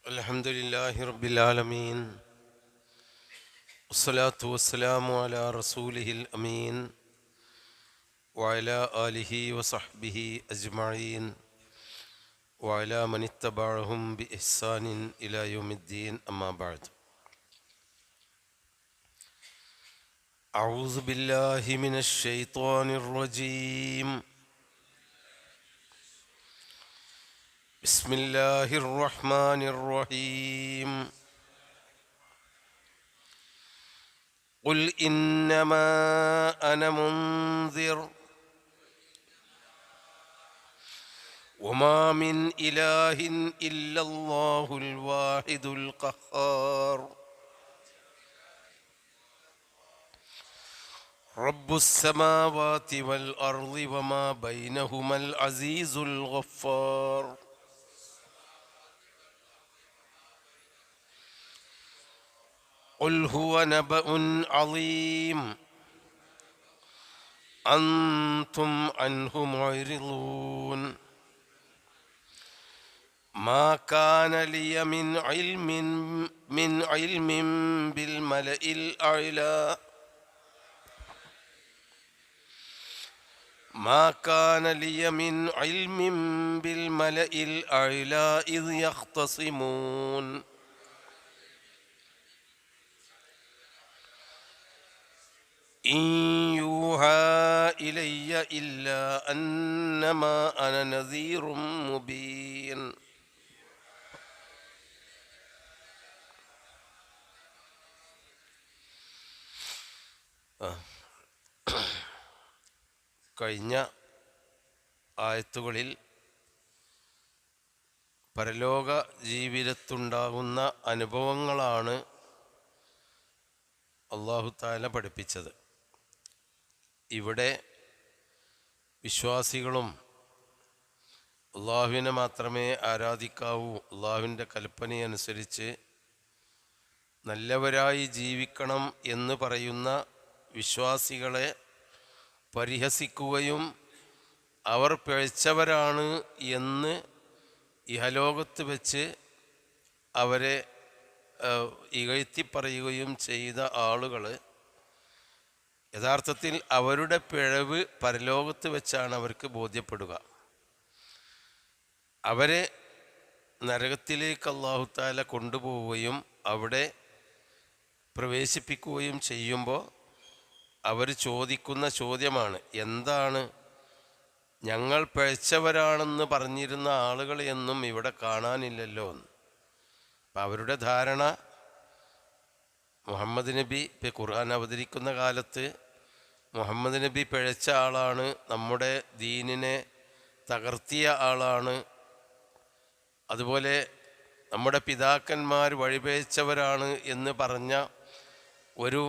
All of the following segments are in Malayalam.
الحمد لله رب العالمين والصلاة والسلام على رسوله الأمين وعلى آله وصحبه أجمعين وعلى من اتبعهم بإحسان إلى يوم الدين أما بعد. أعوذ بالله من الشيطان الرجيم. بسم الله الرحمن الرحيم. قل إنما أنا منذر وما من إله إلا الله الواحد القهار رب السماوات والأرض وما بينهما العزيز الغفار. قل هو نبأ عظيم أنتم عنه معرضون. ما كان لي من علم بالملأ الأعلى ما كان لي من علم بالملأ الأعلى إذ يختصمون. إن يوحى إلي إلا أنما أنا نذير مبين. കഴിഞ്ഞ ആയത്തുകളിൽ പരലോക ജീവിതത്തുണ്ടാകുന്ന അനുഭവങ്ങളാണ് അല്ലാഹു തആല പഠിപ്പിച്ചത്. ഇവിടെ വിശ്വാസികളും അള്ളാഹുവിനെ മാത്രമേ ആരാധിക്കാവൂ, അള്ളാഹുവിൻ്റെ കൽപ്പനയനുസരിച്ച് നല്ലവരായി ജീവിക്കണം എന്ന് പറയുന്ന വിശ്വാസികളെ പരിഹസിക്കുകയും അവർ പിഴച്ചവരാണ് എന്ന് ഇഹലോകത്ത് വെച്ച് അവരെ ഇകഴ്ത്തിപ്പറയുകയും ചെയ്ത ആളുകൾ യഥാർത്ഥത്തിൽ അവരുടെ പിഴവ് പരലോകത്ത് വെച്ചാണ് അവർക്ക് ബോധ്യപ്പെടുക. അവരെ നരകത്തിലേക്ക് അല്ലാഹു തആല കൊണ്ടുപോവുകയും അവിടെ പ്രവേശിപ്പിക്കുകയും ചെയ്യുമ്പോൾ അവർ ചോദിക്കുന്ന ചോദ്യമാണ്, എന്താണ് ഞങ്ങൾ പിഴച്ചവരാണെന്ന് പറഞ്ഞിരുന്ന ആളുകൾ എന്നും ഇവിടെ കാണാനില്ലല്ലോ എന്ന്. അപ്പം അവരുടെ ധാരണ മുഹമ്മദ് നബി ഇപ്പം ഖുർആൻ അവതരിക്കുന്ന കാലത്ത് മുഹമ്മദ് നബി പിഴച്ച ആളാണ്, നമ്മുടെ ദീനിനെ തകർത്തിയ ആളാണ്, അതുപോലെ നമ്മുടെ പിതാക്കന്മാർ വഴിപിഴച്ചവരാണ് എന്ന് പറഞ്ഞ ഒരു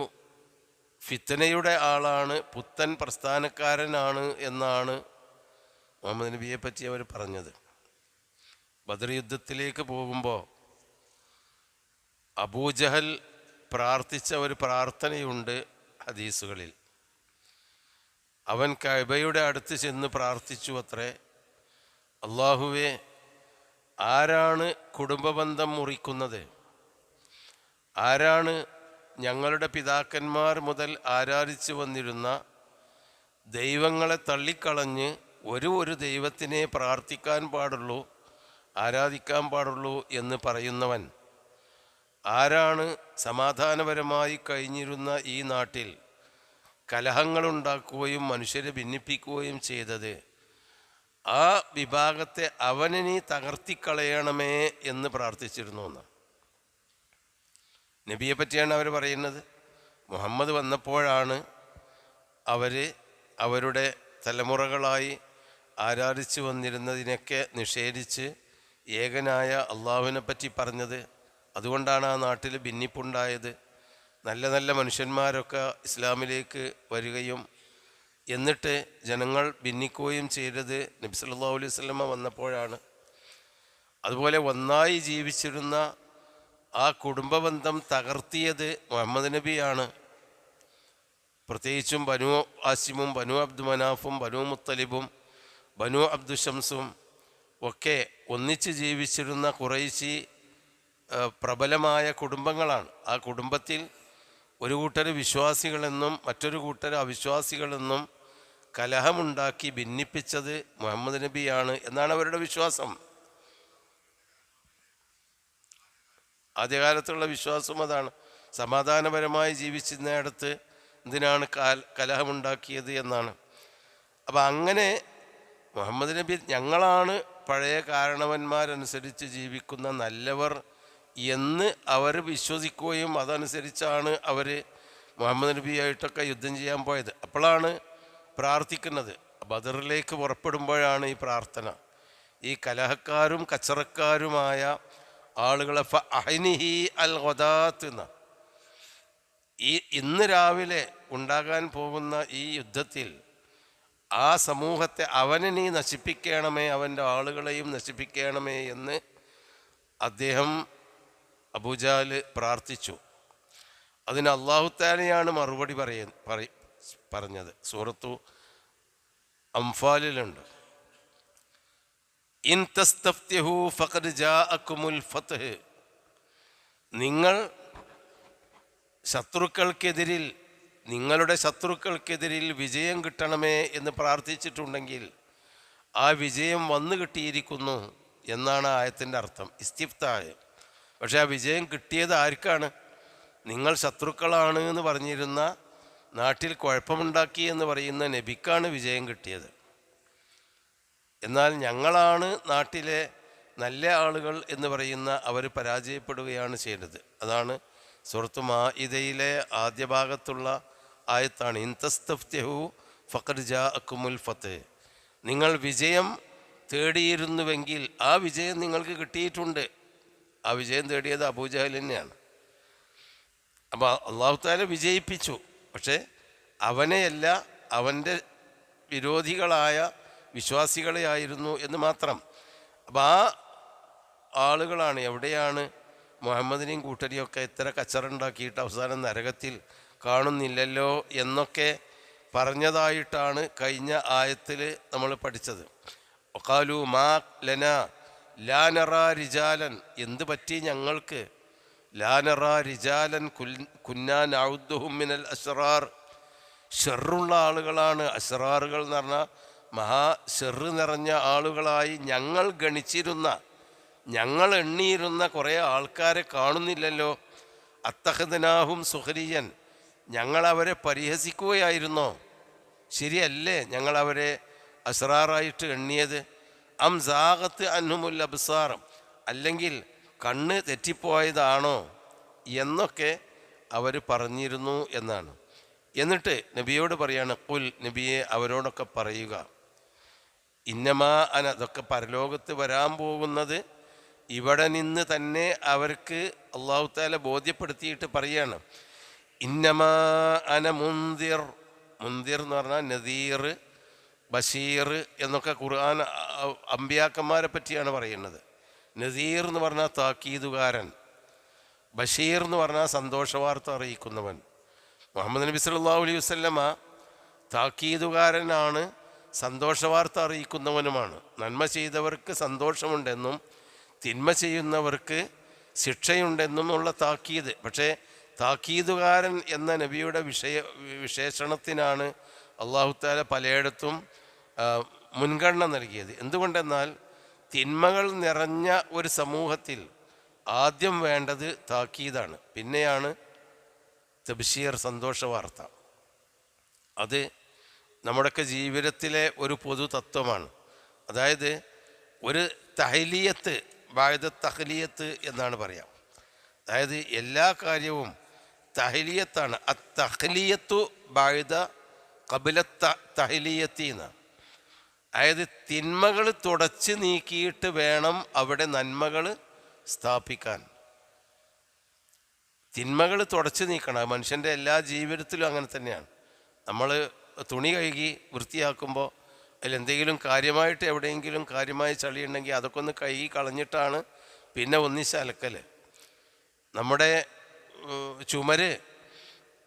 ഫിത്നയുടെ ആളാണ്, പുത്തൻ പ്രസ്ഥാനക്കാരനാണ് എന്നാണ് മുഹമ്മദ് നബിയെ പറ്റി അവർ പറഞ്ഞത്. ബദർ യുദ്ധത്തിലേക്ക് പോകുമ്പോൾ അബൂജഹൽ പ്രാർത്ഥിച്ച ഒരു പ്രാർത്ഥനയുണ്ട് ഹദീസുകളിൽ. അവൻ കഅബയുടെ അടുത്ത് ചെന്ന് പ്രാർത്ഥിച്ചു അത്രേ, അല്ലാഹുവേ, ആരാണ് കുടുംബബന്ധം മുറിക്കുന്നത്? ആരാണ് ഞങ്ങളുടെ പിതാക്കന്മാർ മുതൽ ആരാധിച്ചു വന്നിരുന്ന ദൈവങ്ങളെ തള്ളിക്കളഞ്ഞ് ഒരു ദൈവത്തിനെ പ്രാർത്ഥിക്കാൻ പാടുള്ളൂ, ആരാധിക്കാൻ പാടുള്ളൂ എന്ന് പറയുന്നവൻ? ആരാണ് സമാധാനപരമായി കഴിഞ്ഞിരുന്ന ഈ നാട്ടിൽ കലഹങ്ങളുണ്ടാക്കുകയും മനുഷ്യരെ ഭിന്നിപ്പിക്കുകയും ചെയ്തത്? ആ വിഭാഗത്തെ അവനെ നീ തകർത്തിക്കളയണമേ എന്ന് പ്രാർത്ഥിച്ചിരുന്നു എന്ന് നബിയെ പറ്റിയാണ് അവർ പറയുന്നത്. മുഹമ്മദ് വന്നപ്പോഴാണ് അവരുടെ തലമുറകളായി ആരാധിച്ചു വന്നിരുന്നതിനൊക്കെ നിഷേധിച്ച് ഏകനായ അള്ളാഹുവിനെ പറ്റി പറഞ്ഞത്. അതുകൊണ്ടാണ് ആ നാട്ടിൽ ഭിന്നിപ്പുണ്ടായത്. നല്ല നല്ല മനുഷ്യന്മാരൊക്കെ ഇസ്ലാമിലേക്ക് വരികയും എന്നിട്ട് ജനങ്ങൾ ഭിന്നിക്കുകയും ചെയ്തത് നബി സല്ലല്ലാഹു അലൈഹി വസല്ലമ വന്നപ്പോഴാണ്. അതുപോലെ ഒന്നായി ജീവിച്ചിരുന്ന ആ കുടുംബബന്ധം തകർത്തിയത് മുഹമ്മദ് നബിയാണ്. പ്രത്യേകിച്ചും ബനു ആസിമും ബനു അബ്ദു മനാഫും ബനു മുത്തലിബും ബനു അബ്ദുഷംസും ഒക്കെ ഒന്നിച്ച് ജീവിച്ചിരുന്ന ഖുറൈശി പ്രബലമായ കുടുംബങ്ങളാണ്. ആ കുടുംബത്തിൽ ഒരു കൂട്ടർ വിശ്വാസികളെന്നും മറ്റൊരു കൂട്ടർ അവിശ്വാസികളെന്നും കലഹമുണ്ടാക്കി ഭിന്നിപ്പിച്ചത് മുഹമ്മദ് നബിയാണ് എന്നാണ് അവരുടെ വിശ്വാസം. ആദ്യകാലത്തുള്ള വിശ്വാസം അതാണ്. സമാധാനപരമായി ജീവിച്ചിരുന്നിടത്ത് എന്തിനാണ് കലഹമുണ്ടാക്കിയത് എന്നാണ്. അപ്പം അങ്ങനെ മുഹമ്മദ് നബി ഞങ്ങളാണ് പഴയ കാരണവന്മാരനുസരിച്ച് ജീവിക്കുന്ന നല്ലവർ എന്ന് അവർ വിശ്വസിക്കുകയും അതനുസരിച്ചാണ് അവർ മുഹമ്മദ് നബിയായിട്ടൊക്കെ യുദ്ധം ചെയ്യാൻ പോയത്. അപ്പോഴാണ് പ്രാർത്ഥിക്കുന്നത്. ബദറിലേക്ക് പുറപ്പെടുമ്പോഴാണ് ഈ പ്രാർത്ഥന. ഈ കലഹക്കാരും കച്ചറക്കാരുമായ ആളുകളെ ഫഅഹ്നിഹി അൽ ഗദാത്ത് എന്ന ഇന്ന് രാവിലെ ഉണ്ടാകാൻ പോകുന്ന ഈ യുദ്ധത്തിൽ ആ സമൂഹത്തെ അവനെ നീ നശിപ്പിക്കണമേ, അവൻ്റെ ആളുകളെയും നശിപ്പിക്കണമേ എന്ന് അദ്ദേഹം അബൂജഹൽ പ്രാർത്ഥിച്ചു. അതിന് അല്ലാഹു തആലയാണ് മറുപടി പറഞ്ഞത്. സൂറത്തു അംഫാലിലുണ്ട്, ഇൻ തസ്തഫ്തിഹു ഫഖദ് ജാഅകുമുൽ ഫത്ഹ്. നിങ്ങൾ നിങ്ങളുടെ ശത്രുക്കൾക്കെതിരിൽ വിജയം കിട്ടണമേ എന്ന് പ്രാർത്ഥിച്ചിട്ടുണ്ടെങ്കിൽ ആ വിജയം വന്നു കിട്ടിയിരിക്കുന്നു എന്നാണ് ആയത്തിൻ്റെ അർത്ഥം, ഇസ്തിഫ്താഹ്. പക്ഷേ ആ വിജയം കിട്ടിയത് ആർക്കാണ്? നിങ്ങൾ ശത്രുക്കളാണ് എന്ന് പറഞ്ഞിരുന്ന, നാട്ടിൽ കുഴപ്പമുണ്ടാക്കി എന്ന് പറയുന്ന നബിക്കാണ് വിജയം കിട്ടിയത്. എന്നാൽ ഞങ്ങളാണ് നാട്ടിലെ നല്ല ആളുകൾ എന്ന് പറയുന്ന അവർ പരാജയപ്പെടുകയാണ് ചെയ്തത്. അതാണ് സൂറത്ത് മാഇദയിലെ ആദ്യ ഭാഗത്തുള്ള ആയത്താണ്, ഇൻ തസ്തഫ്തിഹു ഫഖദ് ജാഅകുമുൽ ഫത്ഹ്. നിങ്ങൾ വിജയം തേടിയിരുന്നുവെങ്കിൽ ആ വിജയം നിങ്ങൾക്ക് കിട്ടിയിട്ടുണ്ട്. ആ വിജയം തേടിയത് അബൂജഹൽ തന്നെയാണ്. അപ്പോൾ അല്ലാഹു തആല വിജയിപ്പിച്ചു. പക്ഷേ അവനെയല്ല, അവൻ്റെ വിരോധികളായ വിശ്വാസികളെ ആയിരുന്നു എന്ന് മാത്രം. അപ്പോൾ ആ ആളുകളാണ് എവിടെയാണ് മുഹമ്മദിനെയും കൂട്ടരെയൊക്കെ ഇത്ര കച്ചറുണ്ടാക്കിയിട്ട് അവസാനം നരകത്തിൽ കാണുന്നില്ലല്ലോ എന്നൊക്കെ പറഞ്ഞതായിട്ടാണ് കഴിഞ്ഞ ആയത്തിൽ നമ്മൾ പഠിച്ചത്. വഖാലു മാ ലനാ ലാ നറാ റിജാലൻ, എന്ത് പറ്റി ഞങ്ങൾക്ക്, ലാ നറാ റിജാലൻ കുന്നാ നഅുദ്ദുഹും മിനൽ അശ്റാർ, ഷെറുള്ള ആളുകളാണ്. അശ്റാറുകൾ എന്ന് പറഞ്ഞാൽ മഹാ ഷെറ് നിറഞ്ഞ ആളുകളായി ഞങ്ങൾ ഗണിച്ചിരുന്ന, ഞങ്ങൾ എണ്ണിയിരുന്ന കുറേ ആൾക്കാരെ കാണുന്നില്ലല്ലോ. അത്തഖദ്നാഹും സുഖരിയൻ, ഞങ്ങളവരെ പരിഹസിക്കുകയായിരുന്നോ? ശരിയല്ലേ ഞങ്ങളവരെ അസ്റാറായിട്ട് എണ്ണിയത്? അം സാഗത്ത് അൻഹുമുൽ അബ്സാർ, അല്ലെങ്കിൽ കണ്ണ് തെറ്റിപ്പോയതാണോ എന്നൊക്കെ അവർ പറഞ്ഞിരുന്നു എന്നാണ്. എന്നിട്ട് നബിയോട് പറയാണ്, ഖുൽ, നബിയെ അവരോടൊക്കെ പറയുക, ഇന്നമാ അന, അതൊക്കെ പരലോകത്ത് വരാൻ പോകുന്നത് ഇവിടെ നിന്ന് തന്നെ അവർക്ക് അല്ലാഹു തആല ബോധ്യപ്പെടുത്തിയിട്ട് പറയാണ്, ഇന്നമാ അന മുൻദിർ. മുൻദിർ എന്ന് പറഞ്ഞാൽ നദീർ, ബഷീർ എന്നൊക്കെ ഖുർആൻ അമ്പിയാക്കന്മാരെ പറ്റിയാണ് പറയുന്നത്. നദീർ എന്ന് പറഞ്ഞാൽ താക്കീതുകാരൻ, ബഷീർ എന്ന് പറഞ്ഞാൽ സന്തോഷവാർത്ത അറിയിക്കുന്നവൻ. മുഹമ്മദ് നബി സല്ലല്ലാഹു അലൈഹി വസല്ലമ താക്കീതുകാരനാണ്, സന്തോഷവാർത്ത അറിയിക്കുന്നവനുമാണ്. നന്മ ചെയ്തവർക്ക് സന്തോഷമുണ്ടെന്നും തിന്മ ചെയ്യുന്നവർക്ക് ശിക്ഷയുണ്ടെന്നുമുള്ള താക്കീത്. പക്ഷേ താക്കീതുകാരൻ എന്ന നബിയുടെ വിശേഷണത്തിനാണ് അല്ലാഹു തആല പലയിടത്തും മുൻഗണന നൽകിയത്. എന്തുകൊണ്ടെന്നാൽ തിന്മകൾ നിറഞ്ഞ ഒരു സമൂഹത്തിൽ ആദ്യം വേണ്ടത് താക്കീതാണ്, പിന്നെയാണ് തബ്ശീർ, സന്തോഷവാർത്ത. അത് നമ്മുടെയൊക്കെ ജീവിതത്തിലെ ഒരു പൊതു തത്വമാണ്. അതായത് ഒരു തഹ്ലിയത്ത് ബഅദ തഹ്ലിയത്ത് എന്നാണ് പറയാം. അതായത് എല്ലാ കാര്യവും തഹ്ലിയത്താണ്. അത്തഹ്ലിയത്തു ബഅദ ഖബ്ല തഹ്ലിയത്തി എന്ന്. അതായത് തിന്മകൾ തുടച്ച് നീക്കിയിട്ട് വേണം അവിടെ നന്മകൾ സ്ഥാപിക്കാൻ. തിന്മകൾ തുടച്ച് നീക്കണം. മനുഷ്യൻ്റെ എല്ലാ ജീവിതത്തിലും അങ്ങനെ തന്നെയാണ്. നമ്മൾ തുണി കഴുകി വൃത്തിയാക്കുമ്പോൾ അതിലെന്തെങ്കിലും കാര്യമായിട്ട് എവിടെയെങ്കിലും കാര്യമായ ചളി ഉണ്ടെങ്കിൽ അതൊക്കെ ഒന്ന് കഴുകി കളഞ്ഞിട്ടാണ് പിന്നെ ഒന്നിച്ച് അലക്കൽ. നമ്മുടെ ചുമര്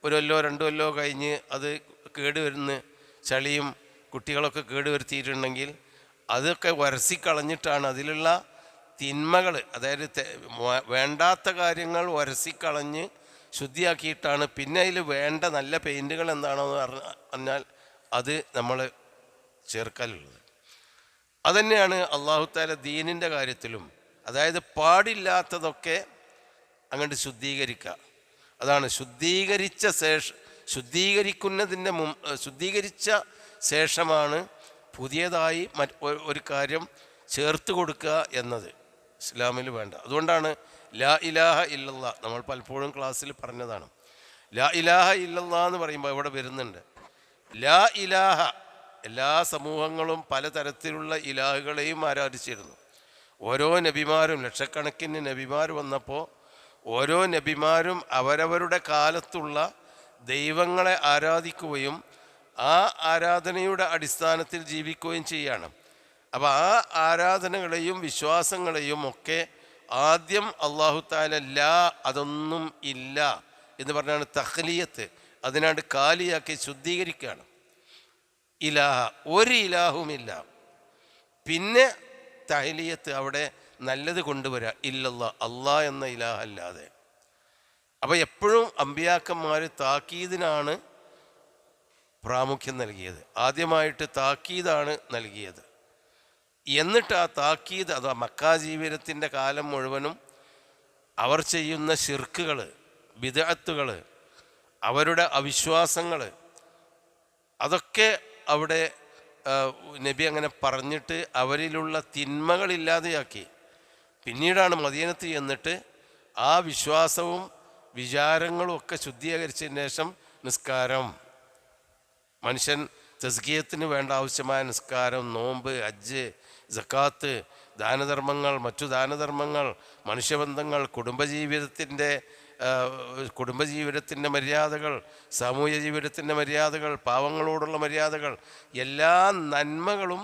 ഒരു കൊല്ലോ 2 കൊല്ലോ കഴിഞ്ഞ് അത് കേടുവരുന്ന ചളിയും കുട്ടികളൊക്കെ കേടുവരുത്തിയിട്ടുണ്ടെങ്കിൽ അതൊക്കെ ഉരസിക്കളഞ്ഞിട്ടാണ്, അതിലുള്ള തിന്മകൾ, അതായത് വേണ്ടാത്ത കാര്യങ്ങൾ ഉരസിക്കളഞ്ഞ് ശുദ്ധിയാക്കിയിട്ടാണ് പിന്നെ അതിൽ വേണ്ട നല്ല പെയിൻറ്റുകൾ എന്താണോ എന്ന് പറഞ്ഞാൽ അത് നമ്മൾ ചേർക്കലുള്ളത്. അതുതന്നെയാണ് അള്ളാഹു തആല ദീനിൻ്റെ കാര്യത്തിലും, അതായത് പാടില്ലാത്തതൊക്കെ അങ്ങോട്ട് ശുദ്ധീകരിക്കുക. അതാണ് ശുദ്ധീകരിച്ച ശേഷമാണ് പുതിയതായി ഒരു കാര്യം ചേർത്ത് കൊടുക്കുക എന്നത് ഇസ്ലാമിൽ വേണ്ട. അതുകൊണ്ടാണ് ലാ ഇലാഹ ഇല്ലല്ലാ, നമ്മൾ പലപ്പോഴും ക്ലാസ്സിൽ പറഞ്ഞതാണ്. ലാ ഇലാഹ ഇല്ലല്ലാ എന്ന് പറയുമ്പോൾ ഇവിടെ വരുന്നുണ്ട് ലാ ഇലാഹ. എല്ലാ സമൂഹങ്ങളും പലതരത്തിലുള്ള ഇലാഹുകളെയും ആരാധിച്ചിരുന്നു. ഓരോ നബിമാരും, ലക്ഷക്കണക്കിന് നബിമാർ വന്നപ്പോൾ ഓരോ നബിമാരും അവരവരുടെ കാലത്തുള്ള ദൈവങ്ങളെ ആരാധിക്കുകയും ആ ആരാധനയുടെ അടിസ്ഥാനത്തിൽ ജീവിക്കുകയും ചെയ്യാണ്. അപ്പോൾ ആ ആരാധനകളെയും വിശ്വാസങ്ങളെയും ഒക്കെ ആദ്യം അല്ലാഹു തആല ലാ, അതൊന്നും ഇല്ല എന്ന് പറഞ്ഞാണ് തഖ്ലിയത്ത്, അതിനാണ്ട് കാലിയാക്കി ശുദ്ധീകരിക്കുകയാണ്. ഇലാഹ, ഒരു ഇലാഹുമില്ല. പിന്നെ തഹ്ലിയത്ത്, അവിടെ നല്ലത് കൊണ്ടുവരിക, ഇല്ലല്ലാ, അല്ലാ എന്ന ഇലാഹ അല്ലാതെ. അപ്പോൾ എപ്പോഴും അമ്പിയാക്കന്മാർ താക്കീദിനാണ് പ്രാമുഖ്യം നൽകിയത്. ആദ്യമായിട്ട് താക്കീതാണ് നൽകിയത്. എന്നിട്ട് ആ താക്കീത്, അഥവാ മക്കാ ജീവിതത്തിൻ്റെ കാലം മുഴുവനും അവർ ചെയ്യുന്ന ശിർക്കുകൾ, ബിദ്അത്തുകൾ, അവരുടെ അവിശ്വാസങ്ങൾ, അതൊക്കെ അവിടെ നബി അങ്ങനെ പറഞ്ഞിട്ട് അവരിലുള്ള തിന്മകളില്ലാതെയാക്കി. പിന്നീടാണ് മദീനത്ത് ചെന്നിട്ട് ആ വിശ്വാസവും വിചാരങ്ങളും ഒക്കെ ശുദ്ധീകരിച്ചതിന് ശേഷം നിസ്കാരം, മനുഷ്യൻ തസ്കിയത്തിന് വേണ്ട ആവശ്യമായ നിസ്കാരം, നോമ്പ്, ഹജ്ജ്, സക്കാത്ത്, ദാനധർമ്മങ്ങൾ, മറ്റു ദാനധർമ്മങ്ങൾ, മനുഷ്യബന്ധങ്ങൾ, കുടുംബജീവിതത്തിൻ്റെ മര്യാദകൾ, സാമൂഹ്യ ജീവിതത്തിൻ്റെ മര്യാദകൾ, പാവങ്ങളോടുള്ള മര്യാദകൾ, എല്ലാ നന്മകളും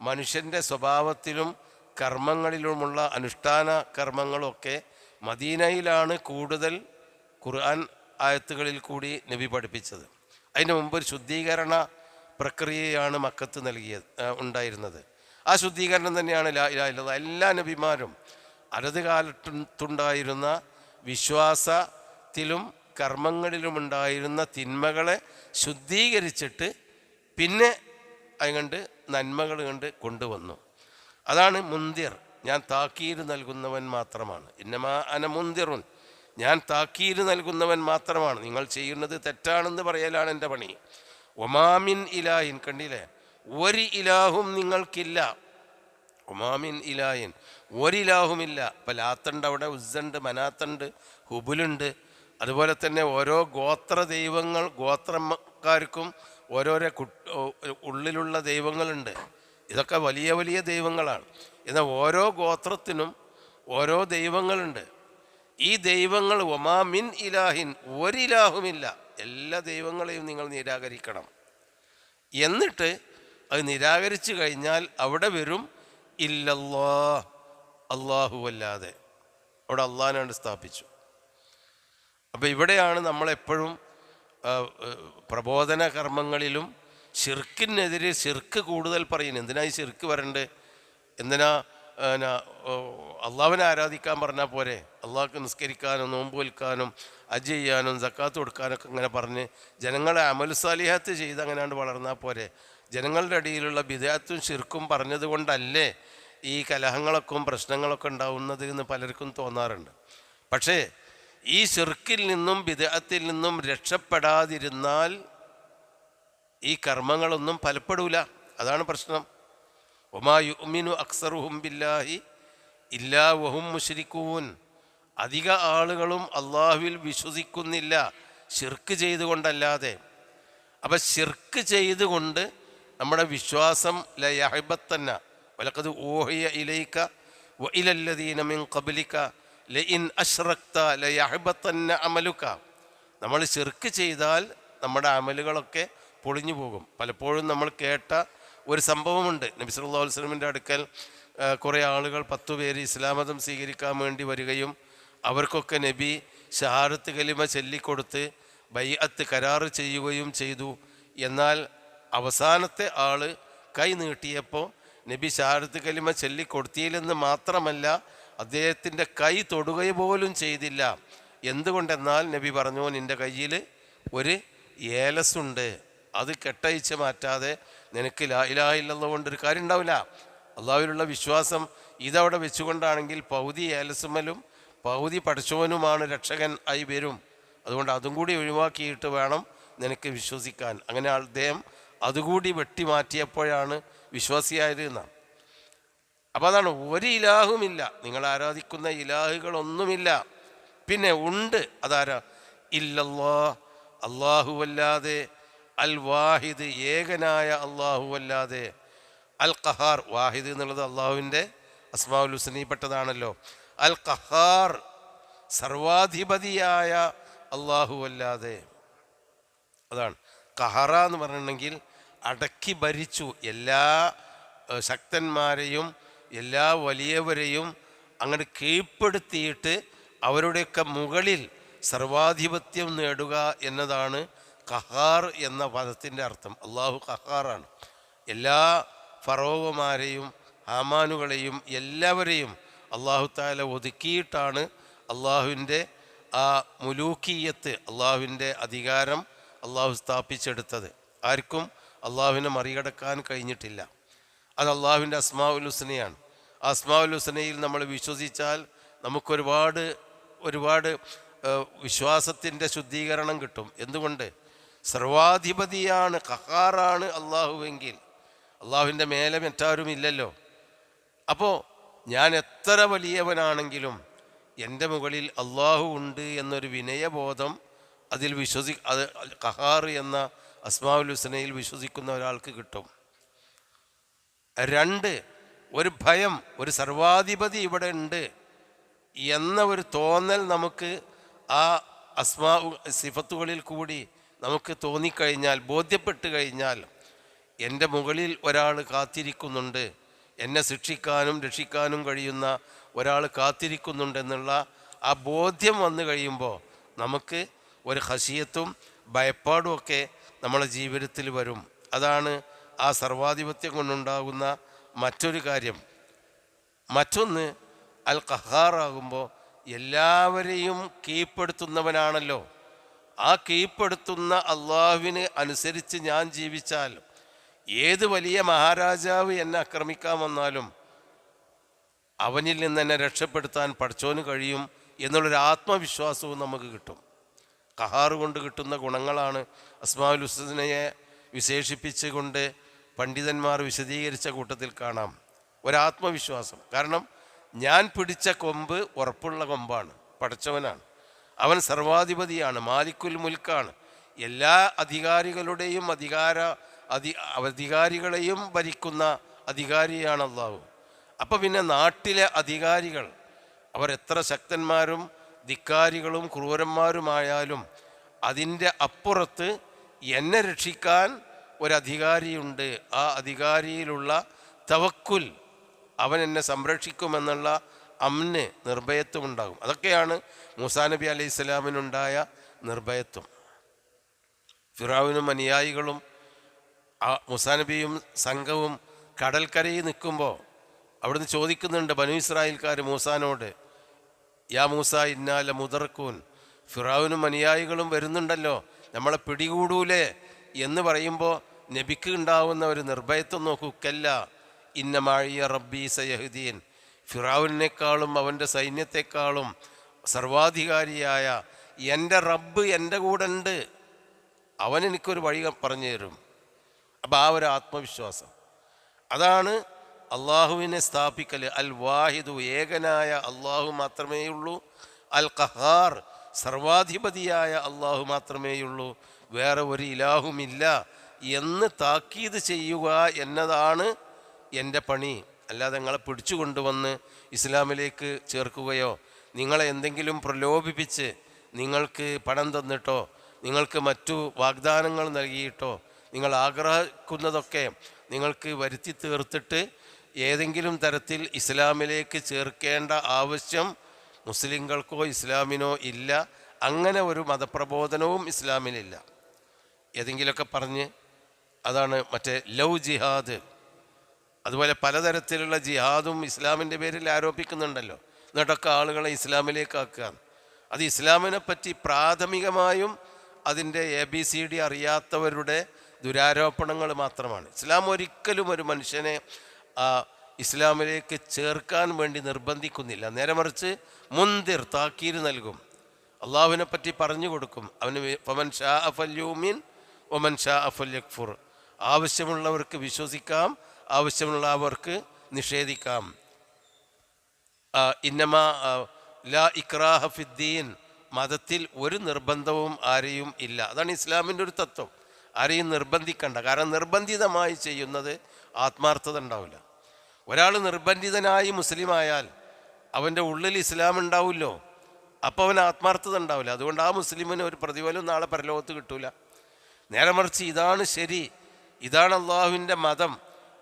മനുഷ്യൻ്റെ സ്വഭാവത്തിലും കർമ്മങ്ങളിലുമുള്ള അനുഷ്ഠാന കർമ്മങ്ങളൊക്കെ മദീനയിലാണ് കൂടുതൽ ഖുർആൻ ആയത്തുകളിൽ കൂടി നബി പഠിപ്പിച്ചത്. അതിന് മുമ്പ് ഒരു ശുദ്ധീകരണ പ്രക്രിയയാണ് മക്കത്ത് ഉണ്ടായിരുന്നത്. ആ ശുദ്ധീകരണം തന്നെയാണ് ലാ ഇലാഹ ഇല്ലല്ലാഹ്. എല്ലാ നബിമാരും അതത് കാലത്തുണ്ടായിരുന്ന വിശ്വാസത്തിലും കർമ്മങ്ങളിലുമുണ്ടായിരുന്ന തിന്മകളെ ശുദ്ധീകരിച്ചിട്ട് പിന്നെ അതുകൊണ്ട് നന്മകൾ കണ്ട് കൊണ്ടുവന്നു. അതാണ് മുന്തിർ, ഞാൻ താക്കീര് നൽകുന്നവൻ മാത്രമാണ്. ഇന്നമാ അന മുന്തിറുൻ, ഞാൻ താക്കീര് നൽകുന്നവൻ മാത്രമാണ്. നിങ്ങൾ ചെയ്യുന്നത് തെറ്റാണെന്ന് പറയലാണ് എൻ്റെ പണി. ഒമാമിൻ ഇലാഹിൻ, കണ്ടില്ലേ, ഒരു ഇലാഹും നിങ്ങൾക്കില്ല. ഒമാമിൻ ഇലാഹിൻ, ഒരിലാഹുമില്ല. ഇപ്പം ലാത്തുണ്ട്, അവിടെ ഉസ്സുണ്ട്, മനാത്തുണ്ട്, ഹുബുലുണ്ട്. അതുപോലെ തന്നെ ഓരോ ഗോത്ര ദൈവങ്ങൾ, ഗോത്രക്കാർക്കും ഓരോരോ ഉള്ളിലുള്ള ദൈവങ്ങളുണ്ട്. ഇതൊക്കെ വലിയ വലിയ ദൈവങ്ങളാണ്. എന്നാൽ ഓരോ ഗോത്രത്തിനും ഓരോ ദൈവങ്ങളുണ്ട്. ഈ ദൈവങ്ങൾ ഒമാമിൻ ഇലാഹിൻ, ഒരിലാഹുമില്ല. എല്ലാ ദൈവങ്ങളെയും നിങ്ങൾ നിരാകരിക്കണം. എന്നിട്ട് അത് നിരാകരിച്ചു കഴിഞ്ഞാൽ അവിടെ വരും ഇല്ലല്ലാ, അല്ലാഹു അല്ലാതെ. അവിടെ അള്ളാഹിനാണ് സ്ഥാപിച്ചു. അപ്പോൾ ഇവിടെയാണ് നമ്മളെപ്പോഴും പ്രബോധന കർമ്മങ്ങളിലും ശിർക്കിനെതിരെ ശിർക്ക് കൂടുതൽ പറയുന്നത്. എന്തിനാ ഈ ശിർക്ക് വരണ്ട്? എന്തിനാ അള്ളാഹുവിനെ ആരാധിക്കാൻ പറഞ്ഞാൽ പോരെ? അള്ളാഹ്ക്ക് നിസ്കരിക്കാനും നോമ്പ് വിൽക്കാനും ഹജ്ജ് ചെയ്യാനും സക്കാത്ത് കൊടുക്കാനൊക്കെ ഇങ്ങനെ പറഞ്ഞ് ജനങ്ങളെ അമൽ സാലിഹാത്ത് ചെയ്ത് അങ്ങനെയാണ്ട് വളർന്നാൽ പോരെ? ജനങ്ങളുടെ ഇടയിലുള്ള ബിദ്അത്തും ശിർക്കും പറഞ്ഞത് കൊണ്ടല്ലേ ഈ കലഹങ്ങളൊക്കെ പ്രശ്നങ്ങളൊക്കെ ഉണ്ടാവുന്നത് എന്ന് പലർക്കും തോന്നാറുണ്ട്. പക്ഷേ ഈ ശിർക്കിൽ നിന്നും ബിദ്അത്തിൽ നിന്നും രക്ഷപ്പെടാതിരുന്നാൽ ഈ കർമ്മങ്ങളൊന്നും ഫലപ്പെടൂല. അതാണ് പ്രശ്നം. വമാ യുഅ്മിനു അക്സറുഹും ബില്ലാഹി ഇല്ലാ വഹും മുശ്രിക്കൂൻ. അധിക ആളുകളും അള്ളാഹുവിൽ വിശ്വസിക്കുന്നില്ല ശിർക്ക് ചെയ്തുകൊണ്ടല്ലാതെ. അപ്പം ശിർക്ക് ചെയ്തുകൊണ്ട് നമ്മുടെ വിശ്വാസം ലയഹ്ബത്തന്ന വലഖദ് ഊഹിയ ഇലൈക വഇലല്ലദീന മിൻ ഖബ്ലിക ലഇൻ അശ്റക്ത ലയഹ്ബത്തന്ന അമലുക. നമ്മൾ ശിർക്ക് ചെയ്താൽ നമ്മുടെ അമലുകളൊക്കെ പൊളിഞ്ഞു പോകും. പലപ്പോഴും നമ്മൾ കേട്ട ഒരു സംഭവമുണ്ട്. നബി സല്ലല്ലാഹു അലൈഹി വസല്ലമിൻ്റെ അടുക്കൽ കുറേ ആളുകൾ 10 പേര് ഇസ്ലാം മതം സ്വീകരിക്കാൻ വേണ്ടി വരികയും അവർക്കൊക്കെ നബി ഷഹാദത്ത് കലിമ ചൊല്ലിക്കൊടുത്ത് ബൈഅത്ത് കരാറ് ചെയ്യുകയും ചെയ്തു. എന്നാൽ അവസാനത്തെ ആൾ കൈ നീട്ടിയപ്പോൾ നബി ഷഹാദത്ത് കലിമ ചൊല്ലിക്കൊടുത്തിയില്ലെന്ന് മാത്രമല്ല, അദ്ദേഹത്തിൻ്റെ കൈ തൊടുക പോലും ചെയ്തില്ല. എന്തുകൊണ്ടെന്നാൽ നബി പറഞ്ഞു, നിൻ്റെ കയ്യിൽ ഒരു ഏലസുണ്ട്, അത് കെട്ടഴിച്ച് മാറ്റാതെ നിനക്ക് ലാ ഇലാഹ ഇല്ലല്ലാഹ് കൊണ്ടൊരു കാര്യം ഉണ്ടാവില്ല. അള്ളാഹുവിലുള്ള വിശ്വാസം ഇതവിടെ വെച്ചുകൊണ്ടാണെങ്കിൽ പൗതി ഏലസുമലും പൗതി പഠിച്ചവനുമാണ് രക്ഷകൻ ആയി വരും. അതുകൊണ്ട് അതും കൂടി ഒഴിവാക്കിയിട്ട് വേണം നിനക്ക് വിശ്വസിക്കാൻ. അങ്ങനെ അദ്ദേഹം അതുകൂടി വെട്ടിമാറ്റിയപ്പോഴാണ് വിശ്വാസിയായത് എന്നാണ്. അപ്പോൾ അതാണ്, ഒരു ഇലാഹുമില്ല, നിങ്ങൾ ആരാധിക്കുന്ന ഇലാഹുകളൊന്നുമില്ല. പിന്നെ ഉണ്ട്, അതാരാ? ഇല്ലല്ലാഹ്, അല്ലാഹുവല്ലാതെ, അൽ വാഹിദ്, ഏകനായ അല്ലാഹുവല്ലാതെ, അൽ ഖഹാർ, വാഹിദ് എന്നുള്ളത് അള്ളാഹുവിൻ്റെ അസ്മാഉൽ ഹുസ്നയിൽപ്പെട്ടതാണല്ലോ. അൽ ഖഹാർ, സർവാധിപതിയായ അല്ലാഹുവല്ലാതെ. അതാണ് ഖഹറ എന്ന് പറഞ്ഞിട്ടുണ്ടെങ്കിൽ അടക്കി ഭരിച്ചു, എല്ലാ ശക്തന്മാരെയും എല്ലാ വലിയവരെയും അങ്ങോട്ട് കീഴ്പ്പെടുത്തിയിട്ട് അവരുടെയൊക്കെ മുകളിൽ സർവാധിപത്യം നേടുക എന്നതാണ് ഖഹാർ എന്ന പദത്തിൻ്റെ അർത്ഥം. അള്ളാഹു ഖഹാറാണ്. എല്ലാ ഫറോവമാരെയും ഹാമാനുകളെയും എല്ലാവരെയും അള്ളാഹു താല ഒതുക്കിയിട്ടാണ് അള്ളാഹുവിൻ്റെ ആ മുലൂക്കിയത്ത്, അള്ളാഹുവിൻ്റെ അധികാരം അള്ളാഹു സ്ഥാപിച്ചെടുത്തത്. ആർക്കും അള്ളാഹുവിനെ മറികടക്കാൻ കഴിഞ്ഞിട്ടില്ല. അത് അള്ളാഹുവിൻ്റെ അസ്മാഉൽ ഹുസ്നയാണ്. ആ അസ്മാഉൽ ഹുസ്നയിൽ നമ്മൾ വിശ്വസിച്ചാൽ നമുക്കൊരുപാട് വിശ്വാസത്തിൻ്റെ ശുദ്ധീകരണം കിട്ടും. എന്തുകൊണ്ട്? സർവാധിപതിയാണ്, ഖഹാറാണ് അള്ളാഹുവെങ്കിൽ അള്ളാഹുവിൻ്റെ മേലെ മറ്റാരും ഇല്ലല്ലോ. അപ്പോൾ ഞാൻ എത്ര വലിയവനാണെങ്കിലും എൻ്റെ മുകളിൽ അള്ളാഹു ഉണ്ട് എന്നൊരു വിനയബോധം അതിൽ അത് ഖഹാർ എന്ന അസ്മാഉൽ ഹുസ്നയിൽ വിശ്വസിക്കുന്ന ഒരാൾക്ക് കിട്ടും. 2, ഒരു ഭയം, ഒരു സർവാധിപതി ഇവിടെ ഉണ്ട് എന്ന ഒരു തോന്നൽ നമുക്ക് ആ സിഫത്തുകളിൽ കൂടി നമുക്ക് തോന്നിക്കഴിഞ്ഞാൽ, ബോധ്യപ്പെട്ട് കഴിഞ്ഞാൽ, എൻ്റെ മുകളിൽ ഒരാൾ കാത്തിരിക്കുന്നുണ്ട്, എന്നെ ശിക്ഷിക്കാനും രക്ഷിക്കാനും കഴിയുന്ന ഒരാൾ കാത്തിരിക്കുന്നുണ്ടെന്നുള്ള ആ ബോധ്യം വന്നു കഴിയുമ്പോൾ നമുക്ക് ഒരു ഖശിയത്തും ഭയപ്പാടും ഒക്കെ നമ്മുടെ ജീവിതത്തിൽ വരും. അതാണ് ആ സർവാധിപത്യം കൊണ്ടുണ്ടാകുന്ന മറ്റൊരു കാര്യം. മറ്റൊന്ന്, അൽ ഖഹാറാകുമ്പോൾ എല്ലാവരെയും കീഴ്പ്പെടുത്തുന്നവനാണല്ലോ. ആ കീഴ്പ്പെടുത്തുന്ന അള്ളാഹുവിന് അനുസരിച്ച് ഞാൻ ജീവിച്ചാൽ ഏത് വലിയ മഹാരാജാവ് എന്നെ ആക്രമിക്കാൻ വന്നാലും അവനിൽ നിന്ന് എന്നെ രക്ഷപ്പെടുത്താൻ പഠിച്ചോന് കഴിയും എന്നുള്ളൊരു ആത്മവിശ്വാസവും നമുക്ക് കിട്ടും. ഖഹാർ കൊണ്ട് കിട്ടുന്ന ഗുണങ്ങളാണ് അസ്മാഉൽ ഹുസ്നയെ വിശേഷിപ്പിച്ചുകൊണ്ട് പണ്ഡിതന്മാർ വിശദീകരിച്ച കൂട്ടത്തിൽ കാണാം. ഒരാത്മവിശ്വാസം. കാരണം ഞാൻ പിടിച്ച കൊമ്പ് ഉറപ്പുള്ള കൊമ്പാണ്, പഠിച്ചവനാണ്, അവൻ സർവാധിപതിയാണ്, മാലിക്കുൽ മുൽക്കാണ്, എല്ലാ അധികാരികളുടെയും അധികാരികളെയും ഭരിക്കുന്ന അധികാരിയാണ് അള്ളാഹു. അപ്പം പിന്നെ നാട്ടിലെ അധികാരികൾ അവർ എത്ര ശക്തന്മാരും ധിക്കാരികളും ക്രൂരന്മാരുമായാലും അതിൻ്റെ അപ്പുറത്ത് എന്നെ രക്ഷിക്കാൻ ഒരധികാരിയുണ്ട്. ആ അധികാരിയിലുള്ള തവക്കുൽ, അവൻ എന്നെ സംരക്ഷിക്കുമെന്നുള്ള അമ്ന്, നിർഭയത്വം ഉണ്ടാകും. അതൊക്കെയാണ് മൂസാ നബി അലൈഹി സ്വലാമിനുണ്ടായ നിർഭയത്വം. ഫിറഔനും അനുയായികളും മൂസാ നബിയും സംഘവും കടൽക്കരയിൽ നിൽക്കുമ്പോൾ അവിടുന്ന് ചോദിക്കുന്നുണ്ട് ബനു ഇസ്രായേൽക്കാർ മൂസാനോട്, യാ മൂസ ഇന്നാല മുദർക്കൂൻ, ഫിറഔനും അനുയായികളും വരുന്നുണ്ടല്ലോ, നമ്മളെ പിടികൂടൂലേ എന്ന് പറയുമ്പോൾ നബിക്ക് ഉണ്ടാവുന്ന ഒരു നിർഭയത്വം നോക്കൂ. കല്ല ഇന്ന മാഴിയ റബ്ബി സയഹുദ്ദീൻ, ഫിറഔനേക്കാളും അവൻ്റെ സൈന്യത്തെക്കാളും സർവാധികാരിയായ എൻ്റെ റബ്ബ് എൻ്റെ കൂടെ ഉണ്ട്, അവൻ എനിക്കൊരു വഴി പറഞ്ഞു തരും. അപ്പോൾ ആ ഒരു ആത്മവിശ്വാസം, അതാണ് അള്ളാഹുവിനെ സ്ഥാപിക്കൽ. അൽ വാഹിദു, ഏകനായ അള്ളാഹു മാത്രമേയുള്ളൂ. അൽ ഖഹാർ, സർവാധിപതിയായ അള്ളാഹു മാത്രമേയുള്ളൂ, വേറെ ഒരു ഇലാഹുമില്ല എന്ന് താക്കീത് ചെയ്യുക എന്നതാണ് എൻ്റെ പണി. അല്ലാതെ നിങ്ങളെ പിടിച്ചു കൊണ്ടുവന്ന് ഇസ്ലാമിലേക്ക് ചേർക്കുകയോ നിങ്ങളെ എന്തെങ്കിലും പ്രലോഭിപ്പിച്ച് നിങ്ങൾക്ക് പണം തന്നിട്ടോ നിങ്ങൾക്ക് മറ്റു വാഗ്ദാനങ്ങൾ നൽകിയിട്ടോ നിങ്ങൾ ആഗ്രഹിക്കുന്നതൊക്കെ നിങ്ങൾക്ക് വരുത്തി തീർത്തിട്ട് ഏതെങ്കിലും തരത്തിൽ ഇസ്ലാമിലേക്ക് ചേർക്കേണ്ട ആവശ്യം മുസ്ലിങ്ങൾക്കോ ഇസ്ലാമിനോ ഇല്ല. അങ്ങനെ ഒരു മതപ്രബോധനവും ഇസ്ലാമിലില്ല. ഏതെങ്കിലുമൊക്കെ പറഞ്ഞ്, അതാണ് മറ്റേ ലവ് ജിഹാദ്, അതുപോലെ പലതരത്തിലുള്ള ജിഹാദും ഇസ്ലാമിൻ്റെ പേരിൽ ആരോപിക്കുന്നുണ്ടല്ലോ. എന്നിട്ടൊക്കെ ആളുകളെ ഇസ്ലാമിലേക്ക് ആക്കുക. അത് ഇസ്ലാമിനെ പറ്റി പ്രാഥമികമായും അതിൻ്റെ ABCD അറിയാത്തവരുടെ ദുരാരോപണങ്ങൾ മാത്രമാണ്. ഇസ്ലാം ഒരിക്കലും ഒരു മനുഷ്യനെ ഇസ്ലാമിലേക്ക് ചേർക്കാൻ വേണ്ടി നിർബന്ധിക്കുന്നില്ല. നേരെ മറിച്ച് മുന്തിർ, താക്കീര് നൽകും, അള്ളാഹുവിനെ പറ്റി പറഞ്ഞു കൊടുക്കും. അവന് ഫമൻ ഷാ ഫല്യൂമിൻ വമൻ ഷാ ഫല്യക്ഫുർ, ആവശ്യമുള്ളവർക്ക് വിശ്വസിക്കാം, ആവശ്യമുള്ളവർക്ക് നിഷേധിക്കാം. ഇന്നമാ ലാ ഇക്രാഹ ഫിദ്ദീൻ, മതത്തിൽ ഒരു നിർബന്ധവും ആരെയും ഇല്ല. അതാണ് ഇസ്ലാമിൻ്റെ ഒരു തത്വം. ആരെയും നിർബന്ധിക്കണ്ട. കാരണം നിർബന്ധിതമായി ചെയ്യുന്നത് ആത്മാർത്ഥത ഉണ്ടാവില്ല. ഒരാൾ നിർബന്ധിതനായി മുസ്ലിമായാൽ അവൻ്റെ ഉള്ളിൽ ഇസ്ലാം ഉണ്ടാവില്ലോ, അപ്പോൾ അവൻ ആത്മാർത്ഥത ഉണ്ടാവില്ല. അതുകൊണ്ട് ആ മുസ്ലിമിന് ഒരു പ്രതിഫലം നാളെ പരലോകത്ത് കിട്ടൂല. നേരെ മറിച്ച് ഇതാണ് ശരി, ഇതാണ് അള്ളാഹുവിൻ്റെ മതം,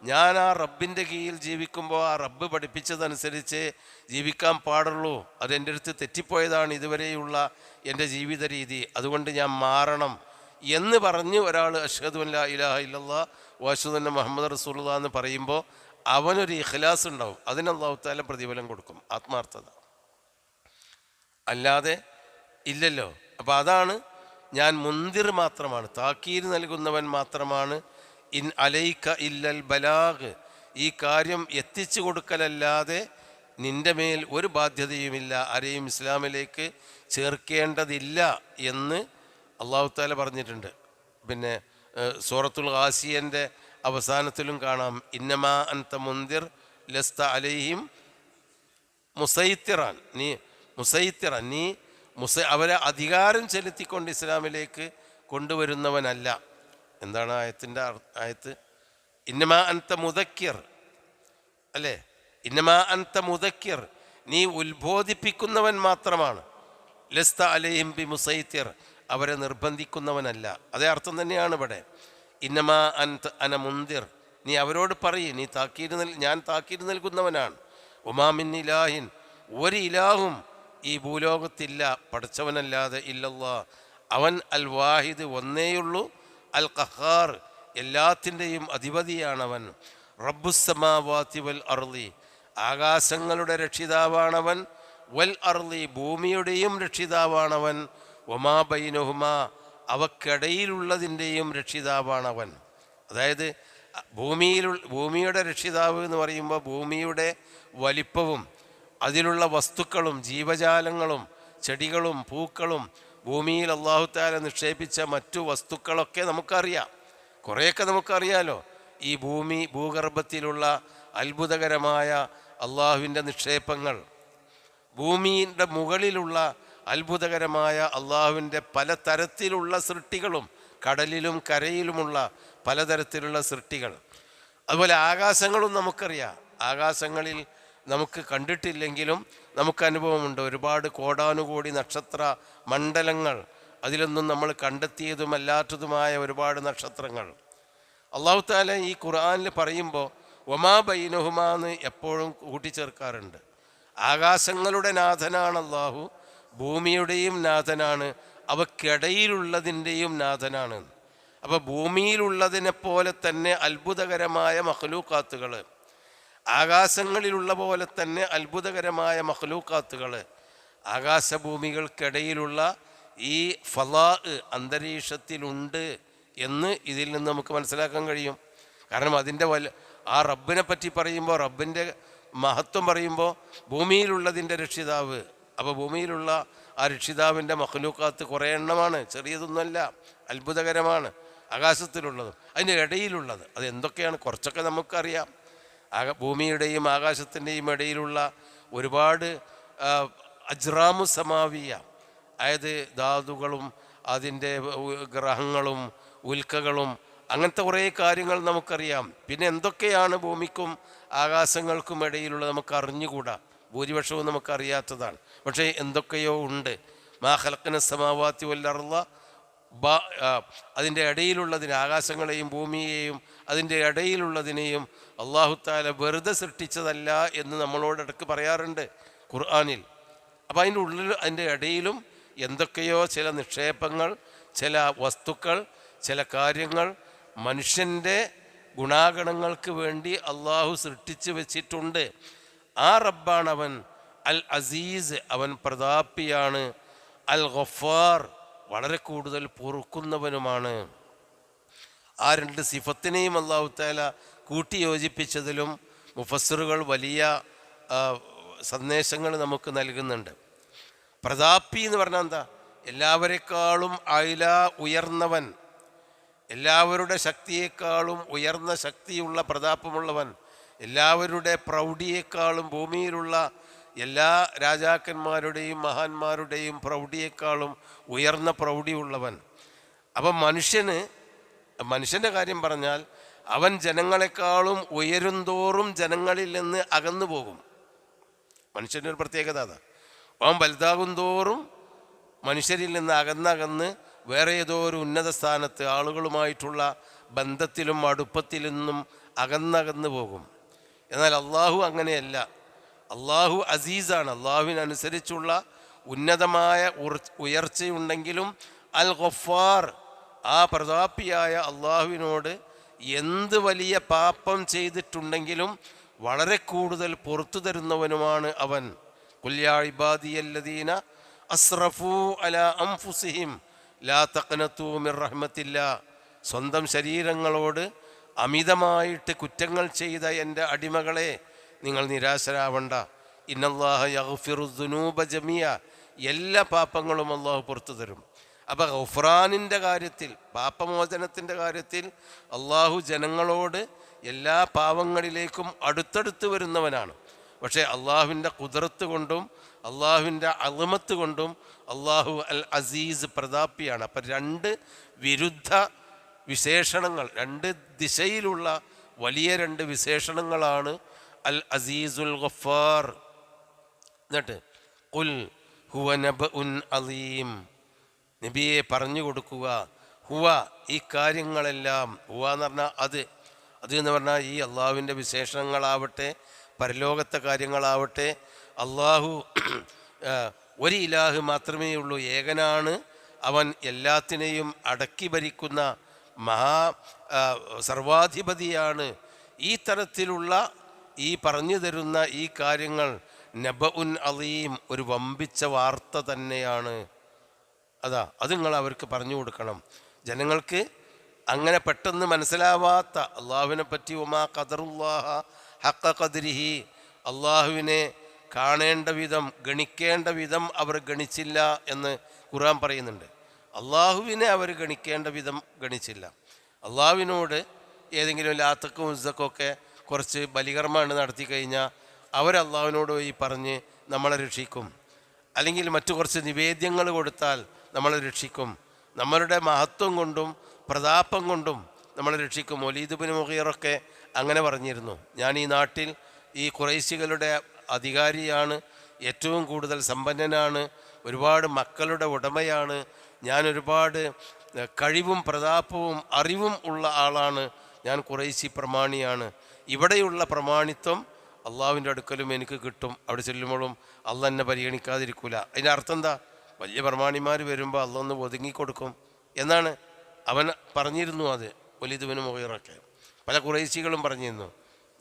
ഞാൻ ആ റബ്ബിൻ്റെ കീഴിൽ ജീവിക്കുമ്പോൾ ആ റബ്ബ് പഠിപ്പിച്ചതനുസരിച്ച് ജീവിക്കാൻ പാടുള്ളൂ, അതെൻ്റെ അടുത്ത് തെറ്റിപ്പോയതാണ് ഇതുവരെയുള്ള എൻ്റെ ജീവിത രീതി, അതുകൊണ്ട് ഞാൻ മാറണം എന്ന് പറഞ്ഞ് ഒരാൾ അഷ്ഹദു അൻ ലാ ഇലാഹ ഇല്ലല്ലാഹ് വ അഷ്ഹദു അന്ന മുഹമ്മദ് റസൂലുള്ളാഹ് എന്ന് പറയുമ്പോൾ അവനൊരു ഇഖ്ലാസ് ഉണ്ടാവും. അതിന് അല്ലാഹു തആല പ്രതിഫലം കൊടുക്കും, ആത്മാർത്ഥത. അല്ലാതെ ഇല്ലല്ലോ. അപ്പോൾ അതാണ് ഞാൻ മുന്തിർ മാത്രമാണ്, താക്കീര് നൽകുന്നവൻ മാത്രമാണ്. ഇൻ അലൈക ഇല്ലൽ ബലാഗ്, ഈ കാര്യം എത്തിച്ചു കൊടുക്കലല്ലാതെ നിൻ്റെ മേൽ ഒരു ബാധ്യതയുമില്ല, ആരെയും ഇസ്ലാമിലേക്ക് ചേർക്കേണ്ടതില്ല എന്ന് അല്ലാഹു തആല പറഞ്ഞിട്ടുണ്ട്. പിന്നെ സൂറത്തുൽ ഗാസിയൻ്റെ അവസാനത്തിലും കാണാം, ഇന്നമാ അൻത മുന്തിർ ലസ്ത അലൈഹിം മുസൈത്തിറാൻ, നീ അവരെ അധികാരം ചെലുത്തിക്കൊണ്ട് ഇസ്ലാമിലേക്ക് കൊണ്ടുവരുന്നവനല്ല. എന്താണ് ആയത്തിൻ്റെ ആയത്ത്? ഇന്നമാ അൻത മുദക്കിർ അല്ലേ, ഇന്നമാ അൻത മുദക്കിർ, നീ ഉത്ബോധിപ്പിക്കുന്നവൻ മാത്രമാണ്. ലസ്ത അലൈഹിം ബി മുസൈത്തിർ, അവരെ നിർബന്ധിക്കുന്നവനല്ല. അതേ അർത്ഥം തന്നെയാണ് ഇവിടെ. ഇന്നമാ അൻത അന മുന്തിർ, നീ അവരോട് പറയും, ഞാൻ താക്കീര് നൽകുന്നവനാണ്. ഉമാ മിൻ ഇലാഹിൻ, ഒരു ഇലാഹും ഈ ഭൂലോകത്തില്ല പഠിച്ചവനല്ലാതെ, ഇല്ലല്ലാ, അവൻ അൽ വാഹിദ്, ഒന്നേയുള്ളൂ, അൽ ഖഹാർ, എല്ലാത്തിൻ്റെയും അധിപതിയാണവൻ. റബ്ബുസ്സമാവാതി വൽ അർളി, ആകാശങ്ങളുടെ രക്ഷിതാവാണവൻ. വൽ അർളി, ഭൂമിയുടെയും രക്ഷിതാവാണവൻ. വമാ ബൈനഹുമാ, അവക്കിടയിലുള്ളതിൻ്റെയും രക്ഷിതാവാണവൻ. അതായത് ഭൂമിയുടെ രക്ഷിതാവ് എന്ന് പറയുമ്പോൾ ഭൂമിയുടെ വലിപ്പവും അതിലുള്ള വസ്തുക്കളും ജീവജാലങ്ങളും ചെടികളും പൂക്കളും ഭൂമിയിൽ അല്ലാഹു തആല നിക്ഷേപിച്ച മറ്റു വസ്തുക്കളൊക്കെ നമുക്കറിയാം, കുറേയൊക്കെ നമുക്കറിയാലോ. ഈ ഭൂഗർഭത്തിലുള്ള അത്ഭുതകരമായ അള്ളാഹുവിൻ്റെ നിക്ഷേപങ്ങൾ, ഭൂമിയുടെ മുകളിലുള്ള അത്ഭുതകരമായ അള്ളാഹുവിൻ്റെ പലതരത്തിലുള്ള സൃഷ്ടികളും, കടലിലും കരയിലുമുള്ള പലതരത്തിലുള്ള സൃഷ്ടികൾ. അതുപോലെ ആകാശങ്ങളും നമുക്കറിയാം. ആകാശങ്ങളിൽ നമുക്ക് കണ്ടിട്ടില്ലെങ്കിലും നമുക്ക് അനുഭവമുണ്ട്. ഒരുപാട് കോടാനുകോടി നക്ഷത്ര മണ്ഡലങ്ങൾ, അതിലൊന്നും നമ്മൾ കണ്ടെത്തിയതുമല്ലാത്തതുമായ ഒരുപാട് നക്ഷത്രങ്ങൾ. അല്ലാഹു തആല ഈ ഖുർആനിൽ പറയുമ്പോൾ വമാ ബൈനഹുമാ എന്ന് എപ്പോഴും കൂട്ടിച്ചേർക്കാറുണ്ട്. ആകാശങ്ങളുടെ നാഥനാണ് അല്ലാഹു, ഭൂമിയുടെയും നാഥനാണ്, അവക്കിടയിലുള്ളതിൻ്റെയും നാഥനാണ്. അപ്പോൾ ഭൂമിയിലുള്ളതിനെ പോലെ തന്നെ അത്ഭുതകരമായ മഖ്ലൂഖാത്തുകൾ, ആകാശങ്ങളിലുള്ള പോലെ തന്നെ അത്ഭുതകരമായ മഖ്ലൂഖാത്തുകൾ, ആകാശഭൂമികൾക്കിടയിലുള്ള ഈ ഫളാ, അന്തരീക്ഷത്തിലുണ്ട് എന്ന് ഇതിൽ നിന്ന് നമുക്ക് മനസ്സിലാക്കാൻ കഴിയും. കാരണം അതിൻ്റെ ആ റബ്ബിനെ പറ്റി പറയുമ്പോൾ, റബ്ബിൻ്റെ മഹത്വം പറയുമ്പോൾ ഭൂമിയിലുള്ളതിൻ്റെ രക്ഷിതാവ്, അപ്പോൾ ഭൂമിയിലുള്ള ആ രക്ഷിതാവിൻ്റെ മഖ്ലൂഖാത്ത് കുറേ എണ്ണമാണ്, ചെറിയതൊന്നുമല്ല, അത്ഭുതകരമാണ്. ആകാശത്തിലുള്ളതും അതിൻ്റെ ഇടയിലുള്ളത് അത് എന്തൊക്കെയാണ് കുറച്ചൊക്കെ നമുക്കറിയാം. ഭൂമിയുടെയും ആകാശത്തിൻ്റെയും ഇടയിലുള്ള ഒരുപാട് അജ്റാമു സമാവിയ, അതായത് ധാതുക്കളും അതിൻ്റെ ഗ്രഹങ്ങളും ഉൽക്കകളും അങ്ങനത്തെ കുറേ കാര്യങ്ങൾ നമുക്കറിയാം. പിന്നെ എന്തൊക്കെയാണ് ഭൂമിക്കും ആകാശങ്ങൾക്കും ഇടയിലുള്ളത് നമുക്ക് അറിഞ്ഞുകൂടാ, ഭൂരിപക്ഷവും നമുക്കറിയാത്തതാണ്. പക്ഷേ എന്തൊക്കെയോ ഉണ്ട്. മാ ഖലഖ്ന സമാവാതി വൽ അർള, അതിൻ്റെ ഇടയിലുള്ളതിന്, ആകാശങ്ങളെയും ഭൂമിയെയും അതിൻ്റെ ഇടയിലുള്ളതിനെയും അല്ലാഹു തആല വെറുതെ സൃഷ്ടിച്ചതല്ല എന്ന് നമ്മളോട് ഇടയ്ക്ക് പറയാറുണ്ട് ഖുർആനിൽ. അപ്പോൾ അതിൻ്റെ ഉള്ളിൽ, അതിൻ്റെ ഇടയിലും എന്തൊക്കെയോ ചില നിക്ഷേപങ്ങൾ, ചില വസ്തുക്കൾ, ചില കാര്യങ്ങൾ മനുഷ്യൻ്റെ ഗുണാഗണങ്ങൾക്ക് വേണ്ടി അള്ളാഹു സൃഷ്ടിച്ചു വെച്ചിട്ടുണ്ട്. ആ റബ്ബാണവൻ. അൽ അസീസ്, അവൻ പ്രതാപിയാണ്. അൽ ഗഫാർ, വളരെ കൂടുതൽ പൊറുക്കുന്നവനുമാണ്. ആ രണ്ട് സിഫത്തിനെയും അല്ലാഹു തആല കൂട്ടിയോജിപ്പിച്ചതിലും മുഫസ്സിറുകൾ വലിയ സന്ദേശങ്ങൾ നമുക്ക് നൽകുന്നുണ്ട്. പ്രതാപി എന്ന് പറഞ്ഞാൽ എന്താ? എല്ലാവരെക്കാളും ഉയർന്നവൻ, എല്ലാവരുടെ ശക്തിയേക്കാളും ഉയർന്ന ശക്തിയുള്ള പ്രതാപമുള്ളവൻ, എല്ലാവരുടെ പ്രൗഢിയേക്കാളും ഭൂമിയിലുള്ള എല്ലാ രാജാക്കന്മാരുടെയും മഹാന്മാരുടെയും പ്രൗഢിയേക്കാളും ഉയർന്ന പ്രൗഢിയുള്ളവൻ. അപ്പം മനുഷ്യൻ്റെ കാര്യം പറഞ്ഞാൽ അവൻ ജനങ്ങളെക്കാളും ഉയരുന്തോറും ജനങ്ങളിൽ നിന്ന് അകന്നു പോകും. മനുഷ്യൻ്റെ ഒരു പ്രത്യേകത അതാ. അവൻ വലുതാകും തോറും മനുഷ്യരിൽ നിന്ന് അകന്നകന്ന് വേറെ ഏതോ ഒരു ഉന്നത സ്ഥാനത്ത് ആളുകളുമായിട്ടുള്ള ബന്ധത്തിലും അടുപ്പത്തിൽ നിന്നും അകന്നകന്നു പോകും. എന്നാൽ അള്ളാഹു അങ്ങനെയല്ല. അള്ളാഹു അസീസാണ്. അള്ളാഹുവിനനുസരിച്ചുള്ള ഉന്നതമായ ഉയർച്ചയുണ്ടെങ്കിലും അൽ ഗഫാർ, ആ പ്രതാപിയായ അള്ളാഹുവിനോട് എന്ത് വലിയ പാപം ചെയ്തിട്ടുണ്ടെങ്കിലും വളരെ കൂടുതൽ പുറത്തു തരുന്നവനുമാണ് അവൻ. ഖുൽ യാ ഇബാദിയല്ലദീന അസ്റഫൂ അലാ അൻഫുസിഹിം ലാ തഖ്നതൂ മിർ റഹ്മത്തില്ലാ. സ്വന്തം ശരീരങ്ങളോട് അമിതമായിട്ട് കുറ്റങ്ങൾ ചെയ്ത എൻ്റെ അടിമകളെ, നിങ്ങൾ നിരാശരാവണ്ട. ഇന്നല്ലാഹ യഗ്ഫിറുദ്ദുനൂബ ജമിയ, എല്ലാ പാപങ്ങളും അള്ളാഹു പുറത്തു തരും. അപ്പോൾ ഗഫ്റാനിൻ്റെ കാര്യത്തിൽ, പാപമോചനത്തിൻ്റെ കാര്യത്തിൽ അള്ളാഹു ജനങ്ങളോട് എല്ലാ പാവങ്ങളിലേക്കും അടുത്തടുത്ത് വരുന്നവനാണ്. പക്ഷേ അള്ളാഹുവിൻ്റെ ഖുദ്റത്ത് കൊണ്ടും അള്ളാഹുവിൻ്റെ അളമത്ത് കൊണ്ടും അള്ളാഹു അൽ അസീസ് പ്രതാപിയാണ്. അപ്പം രണ്ട് വിരുദ്ധ വിശേഷണങ്ങൾ, രണ്ട് ദിശയിലുള്ള വലിയ രണ്ട് വിശേഷണങ്ങളാണ് അൽ അസീസുൽ ഗഫാർ. എന്നിട്ട് ഖുൽ ഹുവ നബഉൻ അലീം, നബിയെ പറഞ്ഞു കൊടുക്കുക, ഹുവ, ഈ കാര്യങ്ങളെല്ലാം, ഹുവ എന്ന് പറഞ്ഞാൽ അത് എന്ന് പറഞ്ഞാൽ ഈ അള്ളാഹുവിൻ്റെ വിശേഷണങ്ങളാവട്ടെ, പരലോകത്തെ കാര്യങ്ങളാവട്ടെ, അള്ളാഹു ഒരു ഇലാഹ് മാത്രമേ ഉള്ളൂ, ഏകനാണ് അവൻ, എല്ലാത്തിനെയും അടക്കി ഭരിക്കുന്ന സർവാധിപതിയാണ്. ഈ തരത്തിലുള്ള ഈ പറഞ്ഞു തരുന്ന ഈ കാര്യങ്ങൾ നബഉൻ അലീം, ഒരു വമ്പിച്ച വാർത്ത തന്നെയാണ്. അത് നിങ്ങൾ അവർക്ക് പറഞ്ഞു കൊടുക്കണം. ജനങ്ങൾക്ക് അങ്ങനെ പെട്ടെന്ന് മനസ്സിലാവാത്ത അള്ളാഹുവിനെ പറ്റി ഉമാ ഖദറുല്ലാഹ ഹഖ ഖദ്രിഹി, അള്ളാഹുവിനെ കാണേണ്ട വിധം, ഗണിക്കേണ്ട വിധം അവർ ഗണിച്ചില്ല എന്ന് ഖുർആൻ പറയുന്നുണ്ട്. അള്ളാഹുവിനെ അവർ ഗണിക്കേണ്ട വിധം ഗണിച്ചില്ല. അള്ളാഹുവിനോട് ഏതെങ്കിലും ലാത്തക്കും ഉസ്സക്കൊക്കെ കുറച്ച് ബലികർമ്മമാണ് നടത്തി കഴിഞ്ഞാൽ അവർ അള്ളാഹുവിനോട് പോയി പറഞ്ഞ് നമ്മളെ രക്ഷിക്കും. അല്ലെങ്കിൽ മറ്റു കുറച്ച് നിവേദ്യങ്ങൾ കൊടുത്താൽ നമ്മളെ രക്ഷിക്കും. നമ്മളുടെ മഹത്വം കൊണ്ടും പ്രതാപം കൊണ്ടും നമ്മളെ രക്ഷിക്കും. വലീദ് ഇബ്നു മുഗീറൊക്കെ അങ്ങനെ പറഞ്ഞിരുന്നു, ഞാൻ ഈ നാട്ടിൽ ഈ ഖുറൈശികളുടെ അധികാരിയാണ്, ഏറ്റവും കൂടുതൽ സമ്പന്നനാണ്, ഒരുപാട് മക്കളുടെ ഉടമയാണ്, ഞാൻ ഒരുപാട് കഴിവും പ്രതാപവും അറിവും ഉള്ള ആളാണ്, ഞാൻ ഖുറൈശി പ്രമാണിയാണ്. ഇവിടെയുള്ള പ്രമാണിത്വം അള്ളാഹുവിൻ്റെ അടുക്കലും എനിക്ക് കിട്ടും, അവിടെ ചെല്ലുമ്പോഴും അള്ളാഹ് എന്നെ പരിഗണിക്കാതിരിക്കില്ല. അതിൻ്റെ അർത്ഥം എന്താ? വലിയ പ്രമാണിമാർ വരുമ്പോൾ അള്ളാഹ് ഒന്ന് ഒതുങ്ങിക്കൊടുക്കും എന്നാണ് അവൻ പറഞ്ഞിരുന്നു. അത് വലീദ് ഇബ്നു മുഗീറൊക്കെ പല ഖുറൈശികളും പറഞ്ഞിരുന്നു,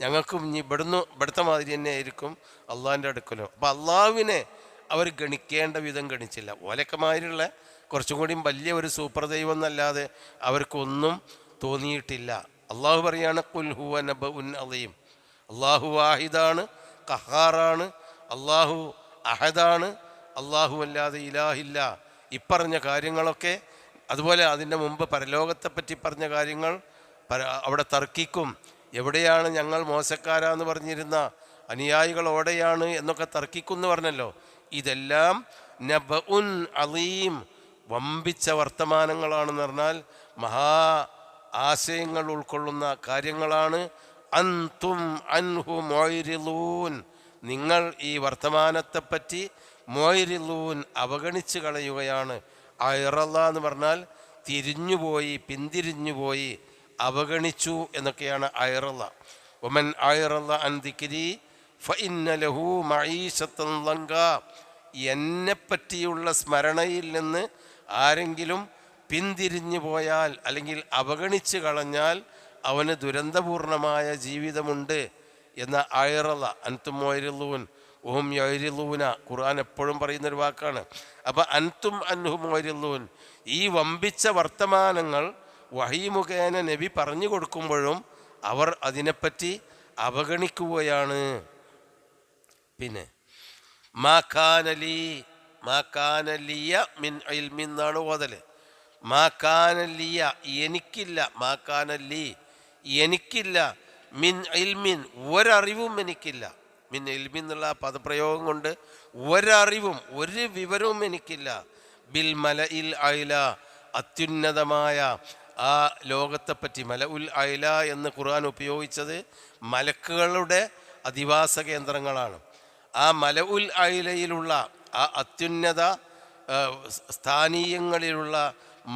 ഞങ്ങൾക്കും ഇനി ഇവിടുത്തെ മാതിരി തന്നെ ആയിരിക്കും അള്ളാഹിൻ്റെ അടുക്കലും. അപ്പോൾ അള്ളാഹുവിനെ അവർ ഗണിക്കേണ്ട വിധം ഗണിച്ചില്ല. ഓലക്കമാരിലുള്ള കുറച്ചും കൂടിയും വലിയ ഒരു സൂപ്പർ ദൈവം എന്നല്ലാതെ അവർക്കൊന്നും തോന്നിയിട്ടില്ല. അള്ളാഹു പറയാണ് ഖുൽ ഹുവ നബഉൻ അലീം, അള്ളാഹു വാഹിദാണ്, ഖഹാറാണ്, അള്ളാഹു അഹദാണ്, അള്ളാഹു അല്ലാതെ ഇലാഹില്ല. ഇപ്പറഞ്ഞ കാര്യങ്ങളൊക്കെ, അതുപോലെ അതിൻ്റെ മുമ്പ് പരലോകത്തെപ്പറ്റി പറഞ്ഞ കാര്യങ്ങൾ അവിടെ തർക്കിക്കും. എവിടെയാണ് ഞങ്ങൾ മോശക്കാരാന്ന് പറഞ്ഞിരുന്ന അനുയായികളോടെയാണ് എന്നൊക്കെ തർക്കിക്കുമെന്ന് പറഞ്ഞല്ലോ. ഇതെല്ലാം നബഉൻ അലീം, വമ്പിച്ച വർത്തമാനങ്ങളാണെന്ന് പറഞ്ഞാൽ മഹാ ആശയങ്ങൾ ഉൾക്കൊള്ളുന്ന കാര്യങ്ങളാണ്. അൻതും അൻഹു മുഅ്രിളൂൻ, നിങ്ങൾ ഈ വർത്തമാനത്തെപ്പറ്റി മുഅ്രിളൂൻ, അവഗണിച്ച് കളയുകയാണ്. അയറല്ല എന്ന് പറഞ്ഞാൽ തിരിഞ്ഞുപോയി, പിന്തിരിഞ്ഞുപോയി, അവഗണിച്ചു എന്നൊക്കെയാണ് അയറല്ല. വമൻ അയറല്ല അൻ ദിക്രി ഫഇന്ന ലഹു മഈശത്തൻ ലങ്കാ, എന്നെപ്പറ്റിയുള്ള സ്മരണയിൽ നിന്ന് ആരെങ്കിലും പിന്തിരിഞ്ഞു പോയാൽ അല്ലെങ്കിൽ അവഗണിച്ച് കളഞ്ഞാൽ അവന് ദുരന്തപൂർണമായ ജീവിതമുണ്ട് എന്ന അയറല അൻതും മൊയരിലൂൻ ഓഹും യൊയരിലൂന ഖുർആൻ എപ്പോഴും പറയുന്നൊരു വാക്കാണ്. അപ്പം അൻതും അൻഹും മൊയരിലൂൻ, ഈ വമ്പിച്ച വർത്തമാനങ്ങൾ വഹീ മുഖേന നബി പറഞ്ഞു കൊടുക്കുമ്പോഴും അവർ അതിനെപ്പറ്റി അവഗണിക്കുകയാണ്. പിന്നെ മാക്കാനലിയ മിൻ ഇൽമിൻ എന്നാണ് ഓതൽ. മാക്കാനലിയ എനിക്കില്ല, മാക്കാനലി എനിക്കില്ല, മിൻ ഇൽമിൻ ഒരറിവും എനിക്കില്ല. മിൻ ഇൽമിൻ എന്നുള്ള പദപ്രയോഗം കൊണ്ട് ഒരറിവും ഒരു വിവരവും എനിക്കില്ല. ബിൽ മല ഇൽ അയില, അത്യുന്നതമായ ആ ലോകത്തെപ്പറ്റി. മല ഉൽ അയില എന്ന് ഖുർആൻ ഉപയോഗിച്ചത് മലക്കുകളുടെ അധിവാസ കേന്ദ്രങ്ങളാണ്. ആ മല ഉൽ അയിലയിലുള്ള ആ അത്യുന്നത സ്ഥാനീയങ്ങളിലുള്ള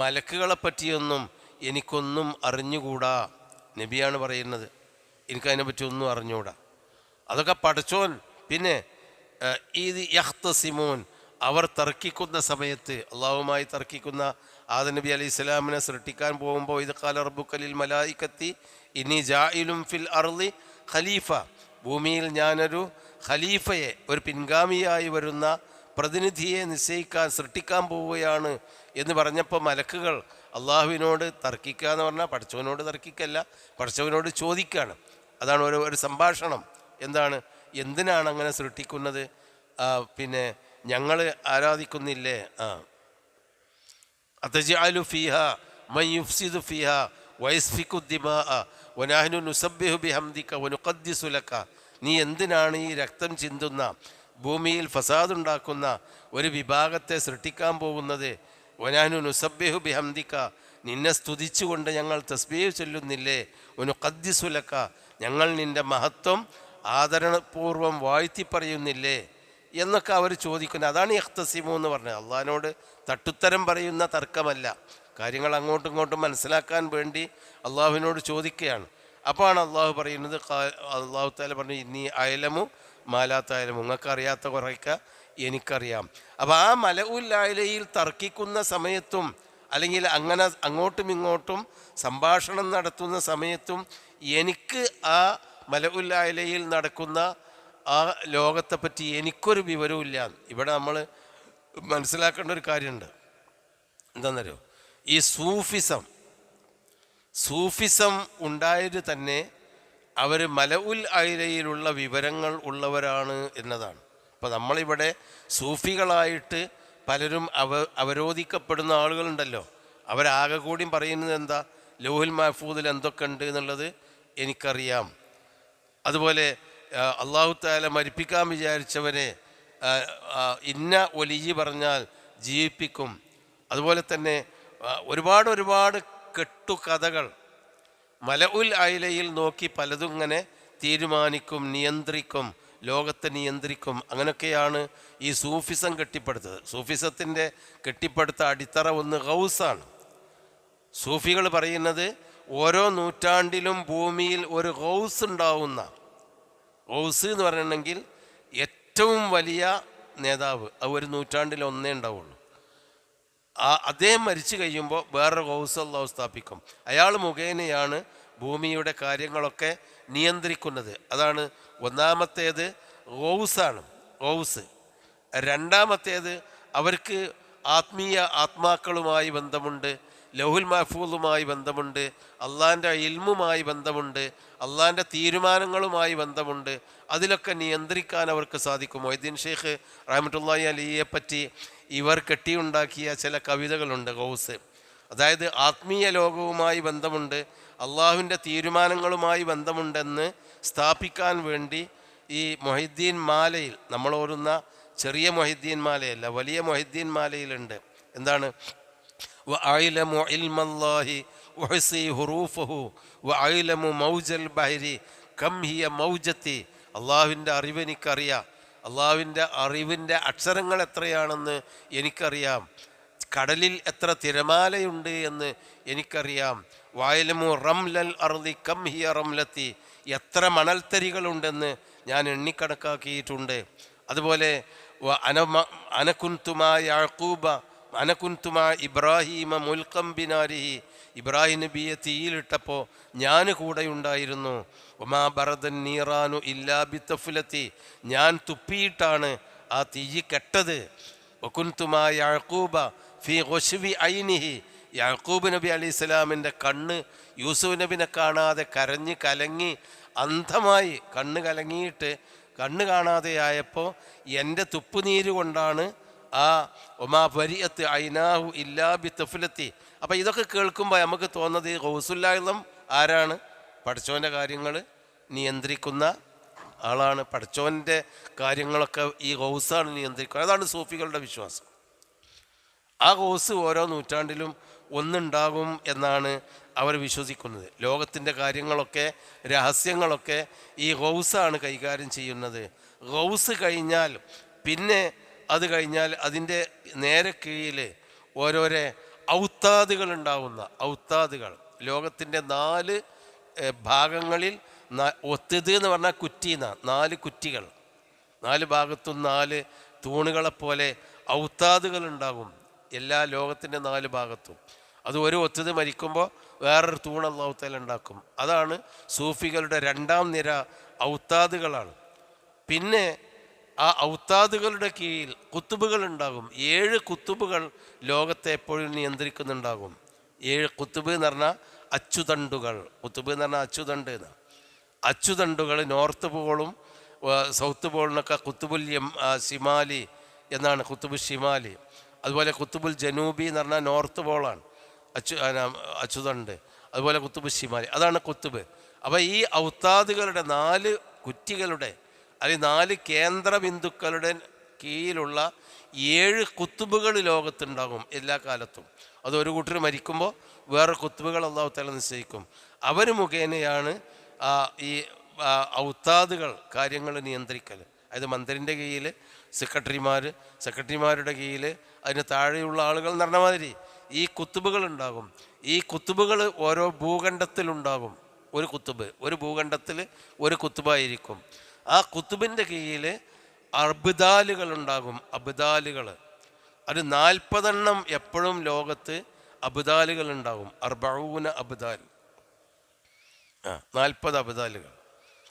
മലക്കുകളെ പറ്റിയൊന്നും എനിക്കൊന്നും അറിഞ്ഞുകൂടാ. നബിയാണ് പറയുന്നത്, എനിക്കതിനെപ്പറ്റി ഒന്നും അറിഞ്ഞുകൂടാ. അതൊക്കെ പടച്ചോൻ. പിന്നെ ഇത് യഖ്തസിമൂൻ, അവർ തർക്കിക്കുന്ന സമയത്ത്, അള്ളാഹുമായി തർക്കിക്കുന്ന ആദം നബി അലൈഹി സ്വലാമിനെ സൃഷ്ടിക്കാൻ പോകുമ്പോൾ ഇത് ഖാല റബ്ബുക ലിൽ മലായികത്തി ഇന്നി ജാഇലുൻ ഫിൽ അർളി ഖലീഫ, ഭൂമിയിൽ ഞാനൊരു ഖലീഫയെ, ഒരു പിൻഗാമിയായി വരുന്ന പ്രതിനിധിയെ സൃഷ്ടിക്കാൻ പോവുകയാണ് എന്ന് പറഞ്ഞപ്പോൾ മലക്കുകൾ അള്ളാഹുവിനോട് തർക്കിക്കുക എന്ന് പറഞ്ഞാൽ പടച്ചവനോട് തർക്കിക്കല്ല, പടച്ചവനോട് ചോദിക്കുകയാണ്. അതാണ് ഒരു സംഭാഷണം. എന്താണ്, എന്തിനാണ് അങ്ങനെ സൃഷ്ടിക്കുന്നത്? പിന്നെ ഞങ്ങൾ ആരാധിക്കുന്നില്ലേ? അതജഅലു ഫീഹ മൻ യുഫ്സിദു ഫീഹ വയസ്ഫിക്കു ദിമാഅ വനഹ്നു നുസബ്ബിഹു ബിഹംദിക വനുഖദ്ദിസു ലക, നീ എന്തിനാണ് ഈ രക്തം ചിന്തുന്ന, ഭൂമിയിൽ ഫസാദുണ്ടാക്കുന്ന ഒരു വിഭാഗത്തെ സൃഷ്ടിക്കാൻ പോകുന്നത്? വനഹ്നു നുസബ്ബിഹു ബിഹംദിക, നിന്നെ സ്തുതിച്ചുകൊണ്ട് ഞങ്ങൾ തസ്ബീഹ് ചൊല്ലുന്നില്ലേ? വനുഖദ്ദിസു ലക, ഞങ്ങൾ നിൻ്റെ മഹത്വം ആദരണപൂർവ്വം വാഴ്ത്തി പറയുന്നില്ലേ എന്നൊക്കെ അവർ ചോദിക്കുന്നത്. അതാണ് യഖ്തസിമു എന്ന് പറഞ്ഞത്. അള്ളാഹിനോട് തട്ടുത്തരം പറയുന്ന തർക്കമല്ല, കാര്യങ്ങൾ അങ്ങോട്ടും ഇങ്ങോട്ടും മനസ്സിലാക്കാൻ വേണ്ടി അള്ളാഹുവിനോട് ചോദിക്കുകയാണ്. അപ്പോഴാണ് അള്ളാഹു പറയുന്നത്, അള്ളാഹു തആല പറഞ്ഞു, ഇന്നീ അയലമു മാലാത്ത അയലമു, നിങ്ങൾക്ക് അറിയാത്ത കുറയ്ക്ക എനിക്കറിയാം. അപ്പോൾ ആ മല ഉൽ അയലയിൽ തർക്കിക്കുന്ന സമയത്തും അല്ലെങ്കിൽ അങ്ങനെ അങ്ങോട്ടും ഇങ്ങോട്ടും സംഭാഷണം നടത്തുന്ന സമയത്തും എനിക്ക് ആ മല ഉൽ അയലയിൽ നടക്കുന്ന ആ ലോകത്തെപ്പറ്റി എനിക്കൊരു വിവരവും ഇല്ല. ഇവിടെ നമ്മൾ മനസ്സിലാക്കേണ്ട ഒരു കാര്യമുണ്ട്. എന്താണെന്നറിയോ, ഈ സൂഫിസം ഉണ്ടായത് തന്നെ അവർ മല ഉൽ അയലയിലുള്ള വിവരങ്ങൾ ഉള്ളവരാണ് എന്നതാണ്. അപ്പോൾ നമ്മളിവിടെ സൂഫികളായിട്ട് പലരും അവരോധിക്കപ്പെടുന്ന ആളുകളുണ്ടല്ലോ, അവരാകെ കൂടിയും പറയുന്നത് എന്താ, ലൗഹുൽ മഹ്ഫൂദിൽ എന്തൊക്കെ ഉണ്ട് എന്നുള്ളത് എനിക്കറിയാം. അതുപോലെ അള്ളാഹു തആല മരിപ്പിക്കാൻ വിചാരിച്ചവരെ ഇന്ന ഒലിജി പറഞ്ഞാൽ ജീവിപ്പിക്കും. അതുപോലെ തന്നെ ഒരുപാട് കെട്ടുകഥകൾ മല ഉൽ അയലയിൽ നോക്കി പലതും ഇങ്ങനെ തീരുമാനിക്കും, നിയന്ത്രിക്കും, ലോകത്തെ നിയന്ത്രിക്കും. അങ്ങനെയൊക്കെയാണ് ഈ സൂഫിസം കെട്ടിപ്പടുത്തത്. സൂഫിസത്തിൻ്റെ കെട്ടിപ്പടുത്ത അടിത്തറ ഒന്ന് ഗൗസാണ്. സൂഫികൾ പറയുന്നത് ഓരോ നൂറ്റാണ്ടിലും ഭൂമിയിൽ ഒരു ഗൗസ് ഉണ്ടാവുന്ന, ഗൗസ് എന്ന് പറഞ്ഞിട്ടുണ്ടെങ്കിൽ ഏറ്റവും വലിയ നേതാവ്, അത് ഒരു നൂറ്റാണ്ടിൽ ഒന്നേ ഉണ്ടാവുള്ളൂ. അദ്ദേഹം മരിച്ചു കഴിയുമ്പോൾ വേറൊരു ഗൗസ് അല്ലാഹു സ്ഥാപിക്കും. അയാൾ മുഖേനയാണ് ഭൂമിയുടെ കാര്യങ്ങളൊക്കെ നിയന്ത്രിക്കുന്നത്. അതാണ് ഒന്നാമത്തേത് ഗൗസാണ്, ഗൗസ്. രണ്ടാമത്തേത് അവർക്ക് ആത്മാക്കളുമായി ബന്ധമുണ്ട്, ലൗഹുൽ മഹ്ഫൂദുമായി ബന്ധമുണ്ട്, അള്ളാഹിൻ്റെ ഇൽമുമായി ബന്ധമുണ്ട്, അള്ളാഹിൻ്റെ തീരുമാനങ്ങളുമായി ബന്ധമുണ്ട്. അതിലൊക്കെ നിയന്ത്രിക്കാൻ അവർക്ക് സാധിക്കും. മൊയ്തീൻ ഷെയ്ഖ് റഹ്മത്തുള്ളാഹി അലൈഹിയെ പറ്റി ഇവർ കെട്ടിയുണ്ടാക്കിയ ചില കവിതകളുണ്ട്. ഗൗസ് അതായത് ആത്മീയ ലോകവുമായി ബന്ധമുണ്ട്, അള്ളാഹുവിൻ്റെ തീരുമാനങ്ങളുമായി ബന്ധമുണ്ടെന്ന് സ്ഥാപിക്കാൻ വേണ്ടി ഈ മൊഹിദ്ദീൻ മാലയിൽ, നമ്മൾ ഓരുന്ന ചെറിയ മൊഹിദ്ദീൻ മാലയല്ല, വലിയ മൊഹിദ്ദീൻ മാലയിലുണ്ട്. എന്താണ്, വഅഇലമു ഇൽമല്ലാഹി വഹസി ഹുറൂഫഹു വഅഇലമു മൗജൽ ബഹരി കം ഹിയ മൗജത്തി, അള്ളാഹുവിൻ്റെ അറിവ് എനിക്കറിയാം, അള്ളാഹുവിൻ്റെ അറിവിൻ്റെ അക്ഷരങ്ങൾ എത്രയാണെന്ന് എനിക്കറിയാം, കടലിൽ എത്ര തിരമാലയുണ്ട് എന്ന് എനിക്കറിയാം. വഅഇലമു റംലൽ അർളി കം ഹിയ റംലത്തി, എത്ര മണൽത്തരികളുണ്ടെന്ന് ഞാൻ എണ്ണിക്കണക്കാക്കിയിട്ടുണ്ട്. അതുപോലെ അനകുന്തുമാ യാഖൂബ അനകുന്തുമാ ഇബ്രാഹീമ മുൽക്കം ബിനാരിഹി ഇബ്രാഹിം നബിയെ തീയിലിട്ടപ്പോൾ ഞാൻ കൂടെയുണ്ടായിരുന്നു. ഒമാ ബറദൻ നീറാനു ഇല്ലാ ബിത്തഫുലത്തി, ഞാൻ തുപ്പിയിട്ടാണ് ആ തീ കെട്ടത്. വകുൻതുമാ യഅഖൂബ ഫീ ഗുശ്വി ഐനിഹി, യാക്കൂബ് നബി അലൈഹി സ്വലാമിൻ്റെ കണ്ണ് യൂസുഫ് നബിനെ കാണാതെ കരഞ്ഞ് കലങ്ങി അന്ധമായി, കണ്ണ് കലങ്ങിയിട്ട് കണ്ണ് കാണാതെയായപ്പോൾ എൻ്റെ തുപ്പുനീര് കൊണ്ടാണ് ആ ഒമാ ബരിഅത്ത് ഐനാഹു ഇല്ലാ ബി തഫ്ലത്തി. അപ്പം ഇതൊക്കെ കേൾക്കുമ്പോൾ നമുക്ക് തോന്നുന്നത് ഗൗസുൽ ആരാണ്? പഠിച്ചവൻ്റെ കാര്യങ്ങൾ നിയന്ത്രിക്കുന്ന ആളാണ്. പഠിച്ചവൻ്റെ കാര്യങ്ങളൊക്കെ ഈ ഗൗസാണ് നിയന്ത്രിക്കുന്നത്. അതാണ് സൂഫികളുടെ വിശ്വാസം. ആ ഗൗസ് ഓരോ നൂറ്റാണ്ടിലും ഒന്നുണ്ടാകും എന്നാണ് അവർ വിശ്വസിക്കുന്നത്. ലോകത്തിൻ്റെ കാര്യങ്ങളൊക്കെ രഹസ്യങ്ങളൊക്കെ ഈ ഗൗസാണ് കൈകാര്യം ചെയ്യുന്നത്. ഗൗസ് കഴിഞ്ഞാൽ പിന്നെ അത് കഴിഞ്ഞാൽ അതിൻ്റെ നേരെ കീഴിൽ ഓരോരോ ഔത്താദുകൾ ഉണ്ടാവുന്ന ഔത്താദുകൾ, ലോകത്തിൻ്റെ 4 ഭാഗങ്ങളിൽ ഒത്തത് എന്ന് പറഞ്ഞാൽ കുറ്റീന്ന 4 കുറ്റികൾ, 4 ഭാഗത്തും 4 തൂണുകളെപ്പോലെ ഔത്താദുകൾ ഉണ്ടാകും എല്ലാ ലോകത്തിൻ്റെ 4 ഭാഗത്തും. അത് ഒരു ഒത്തത് മരിക്കുമ്പോൾ വേറൊരു തൂൺ അല്ലാഹു തആല ഉണ്ടാക്കും. അതാണ് സൂഫികളുടെ 2ാം നിര ഔത്താദുകളാണ്. പിന്നെ ആ ഔത്താദുകളുടെ കീഴിൽ കുത്തുബുകൾ ഉണ്ടാകും. 7 കുത്തുബുകൾ ലോകത്തെ എപ്പോഴും നിയന്ത്രിക്കുന്നുണ്ടാകും. 7 കുത്തുബ് എന്ന് പറഞ്ഞാൽ അച്ചുതണ്ടുകൾ. കുത്തുബ് എന്ന് പറഞ്ഞാൽ അച്ചുതണ്ട് എന്നാണ്. അച്ചുതണ്ടുകൾ നോർത്ത് പോളും സൗത്ത് പോളിനൊക്കെ കുത്തുബുൽ ഷിമാലി എന്നാണ്, കുത്തുബ് ഷിമാലി. അതുപോലെ കുത്തുബുൽ ജനൂബി എന്ന് പറഞ്ഞാൽ നോർത്ത് പോളാണ് അച്ചുതണ്ട്. അതുപോലെ കുത്തുബ് ഷിമാലി, അതാണ് കുത്തുബ്. അപ്പോൾ ഈ ഔത്താദുകളുടെ 4 കുറ്റികളുടെ അല്ലെങ്കിൽ 4 കേന്ദ്ര ബിന്ദുക്കളുടെ കീഴിലുള്ള 7 കുത്തുബുകൾ ലോകത്തുണ്ടാകും എല്ലാ കാലത്തും. അത് ഒരു കൂട്ടർ മരിക്കുമ്പോൾ വേറെ കുത്തുബുകൾ അല്ലാഹു തആല നിശ്ചയിക്കും. അവർ മുഖേനയാണ് ഈ ഔത്താദുകൾ കാര്യങ്ങൾ നിയന്ത്രിക്കൽ. അതായത് മന്ത്രിൻ്റെ കീഴിൽ സെക്രട്ടറിമാരുടെ കീഴിൽ അതിന് താഴെയുള്ള ആളുകൾ എന്ന് പറഞ്ഞ മാതിരി ഈ കുത്തുബുകൾ ഉണ്ടാകും. ഈ കുത്തുബുകൾ ഓരോ ഭൂഖണ്ഡത്തിലുണ്ടാകും. ഒരു കുത്തുബ് ഒരു ഭൂഖണ്ഡത്തിൽ ഒരു കുത്തുബായിരിക്കും. ആ കുത്തുബിൻ്റെ കീഴിൽ അബ്ദാലുകൾ ഉണ്ടാകും. അബ്ദാലുകൾ അത് 40 എപ്പോഴും ലോകത്ത് അബ്ദാലുകൾ ഉണ്ടാകും. 40 അബ്ദാൽ, 40 അബ്ദാലുകൾ.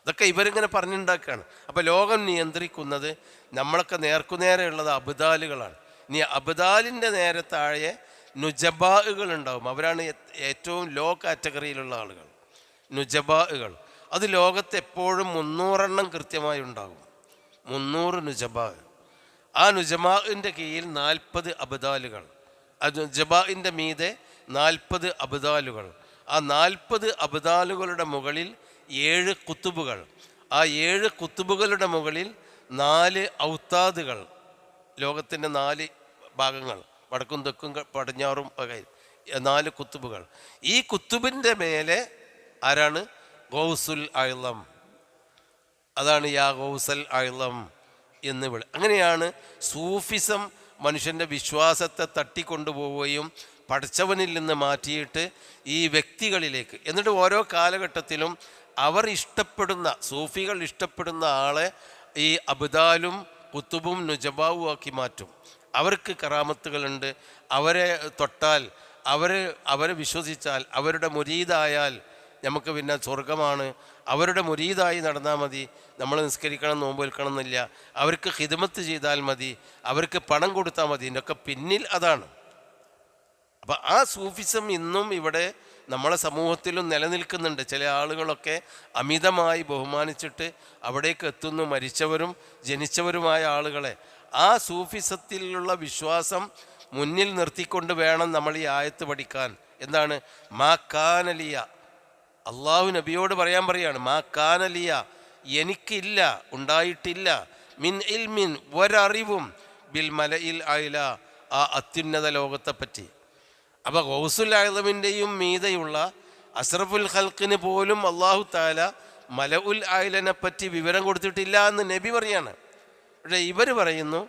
ഇതൊക്കെ ഇവരിങ്ങനെ പറഞ്ഞുണ്ടാക്കുകയാണ്. അപ്പോൾ ലോകം നിയന്ത്രിക്കുന്നത് നമ്മളൊക്കെ നേർക്കുനേരെയുള്ളത് അബ്ദാലുകളാണ്. ഇനി അബ്ദാലിൻ്റെ നേരെ താഴെ നുജബാഉകൾ ഉണ്ടാകും. അവരാണ് ഏറ്റവും ലോ കാറ്റഗറിയിലുള്ള ആളുകൾ, നുജബാഉകൾ. അത് ലോകത്ത് എപ്പോഴും 300 കൃത്യമായി ഉണ്ടാകും. 300 നുജബാ. ആ നുജബാഇൻ്റെ കീഴിൽ 40 അബ്ദാലുകൾ. ആ നുജബാഇൻ്റെ മീതെ 40 അബ്ദാലുകൾ. ആ 40 അബ്ദാലുകളുടെ മുകളിൽ 7 കുത്തുബുകൾ. ആ 7 കുത്തുബുകളുടെ മുകളിൽ 4 ഔത്താദുകൾ. ലോകത്തിൻ്റെ 4 ഭാഗങ്ങൾ, വടക്കും തെക്കും പടിഞ്ഞാറും ഒക്കെ 4 കുത്തുബുകൾ. ഈ കുത്തുബിൻ്റെ മേലെ ആരാണ്? ഗൗസുൽ അഅ്ലം. അതാണ് യാ ഗൗസൽ അഅ്ലം എന്ന് വിളി. അങ്ങനെയാണ് സൂഫിസം മനുഷ്യൻ്റെ വിശ്വാസത്തെ തട്ടിക്കൊണ്ടുപോവുകയും പഠിച്ചവനിൽ നിന്ന് മാറ്റിയിട്ട് ഈ വ്യക്തികളിലേക്ക്, എന്നിട്ട് ഓരോ കാലഘട്ടത്തിലും അവർ ഇഷ്ടപ്പെടുന്ന, സൂഫികൾ ഇഷ്ടപ്പെടുന്ന ആളെ ഈ അബ്ദാലും കുത്തുബും നുജബാവും ആക്കി മാറ്റും. അവർക്ക് കറാമത്തുകളുണ്ട്. അവരെ തൊട്ടാൽ, അവരെ വിശ്വസിച്ചാൽ, അവരുടെ മുരീദായാൽ നമുക്ക് പിന്നെ സ്വർഗമാണ്. അവരുടെ മുരീദായി നടന്നാൽ മതി. നമ്മൾ നിസ്കരിക്കണം, നോമ്പ് വെൽക്കണം എന്നില്ല. അവർക്ക് ഖിദ്മത്ത് ചെയ്താൽ മതി, അവർക്ക് പണം കൊടുത്താൽ മതി. ഇതിൻ്റെയൊക്കെ പിന്നിൽ അതാണ്. അപ്പം ആ സൂഫിസം ഇന്നും ഇവിടെ നമ്മളെ സമൂഹത്തിലും നിലനിൽക്കുന്നുണ്ട്. ചില ആളുകളൊക്കെ അമിതമായി ബഹുമാനിച്ചിട്ട് അവിടേക്ക് എത്തുന്നു, മരിച്ചവരും ജനിച്ചവരുമായ ആളുകളെ. ആ സൂഫിസത്തിലുള്ള വിശ്വാസം മുന്നിൽ നിർത്തിക്കൊണ്ട് വേണം നമ്മൾ ഈ ആയത്ത് പഠിക്കാൻ. എന്താണ്? മാ കാനലിയ, അള്ളാഹു നബിയോട് പറയാണ്, മാ കാനലിയ, എനിക്കില്ല, ഉണ്ടായിട്ടില്ല, മിൻ ഇൽമിൻ, ഒരറിവും, ബിൽ മലയിൽ ആയില, ആ അത്യുന്നത ലോകത്തെപ്പറ്റി. അപ്പോൾ ഗൗസുൽ ആലമിൻ്റെയും മീതയുള്ള അസ്റഫുൽ ഖൽക്കിന് പോലും അള്ളാഹു താല മലഉൽ ആയിലനെ പറ്റി വിവരം കൊടുത്തിട്ടില്ല എന്ന് നബി പറയാണ്. പക്ഷേ ഇവർ പറയുന്നു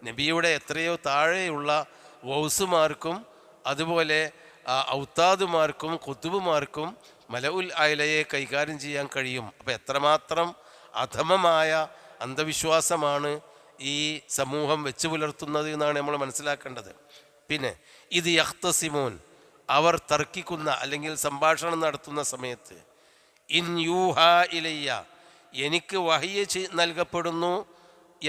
നബിയുടെ എത്രയോ താഴെയുള്ള ഗൗസുമാർക്കും അതുപോലെ ഔത്താദുമാർക്കും കുത്തുബുമാർക്കും മലഉൽ ആയിലയെ കൈകാര്യം ചെയ്യാൻ കഴിയും. അപ്പോൾ എത്രമാത്രം അധമമായ അന്ധവിശ്വാസമാണ് ഈ സമൂഹം വെച്ച് പുലർത്തുന്നത് എന്നാണ് നമ്മൾ മനസ്സിലാക്കേണ്ടത്. പിന്നെ ഇത് യഖ്തസിമൂൻ, അവർ തർക്കിക്കുന്ന അല്ലെങ്കിൽ സംഭാഷണം നടത്തുന്ന സമയത്ത് ഇൻ യൂഹ ഇലയ്യ, എനിക്ക് വഹ്യ് നൽകപ്പെടുന്നു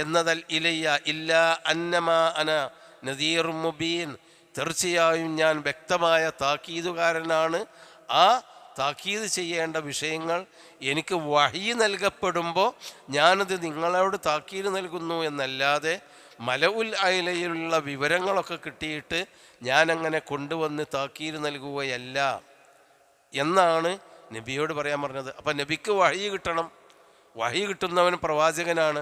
എന്നതൽ ഇലയ്യ ഇല്ല അന്നമാ അന നദീർ മുബീൻ, തീർച്ചയായും ഞാൻ വ്യക്തമായ താക്കീതുകാരനാണ്. ആ താക്കീത് ചെയ്യേണ്ട വിഷയങ്ങൾ എനിക്ക് വഹ്യ് നൽകപ്പെടുമ്പോൾ ഞാനത് നിങ്ങളോട് താക്കീത് നൽകുന്നു എന്നല്ലാതെ മലഉൽ അയലയിലുള്ള വിവരങ്ങളൊക്കെ കിട്ടിയിട്ട് ഞാനങ്ങനെ കൊണ്ടുവന്ന് താക്കീത് നൽകുകയല്ല എന്നാണ് നബിയോട് പറയാൻ പറഞ്ഞത്. അപ്പം നബിക്ക് വഹ്യ് കിട്ടണം, വഹ്യ് കിട്ടുന്നവൻ പ്രവാചകനാണ്.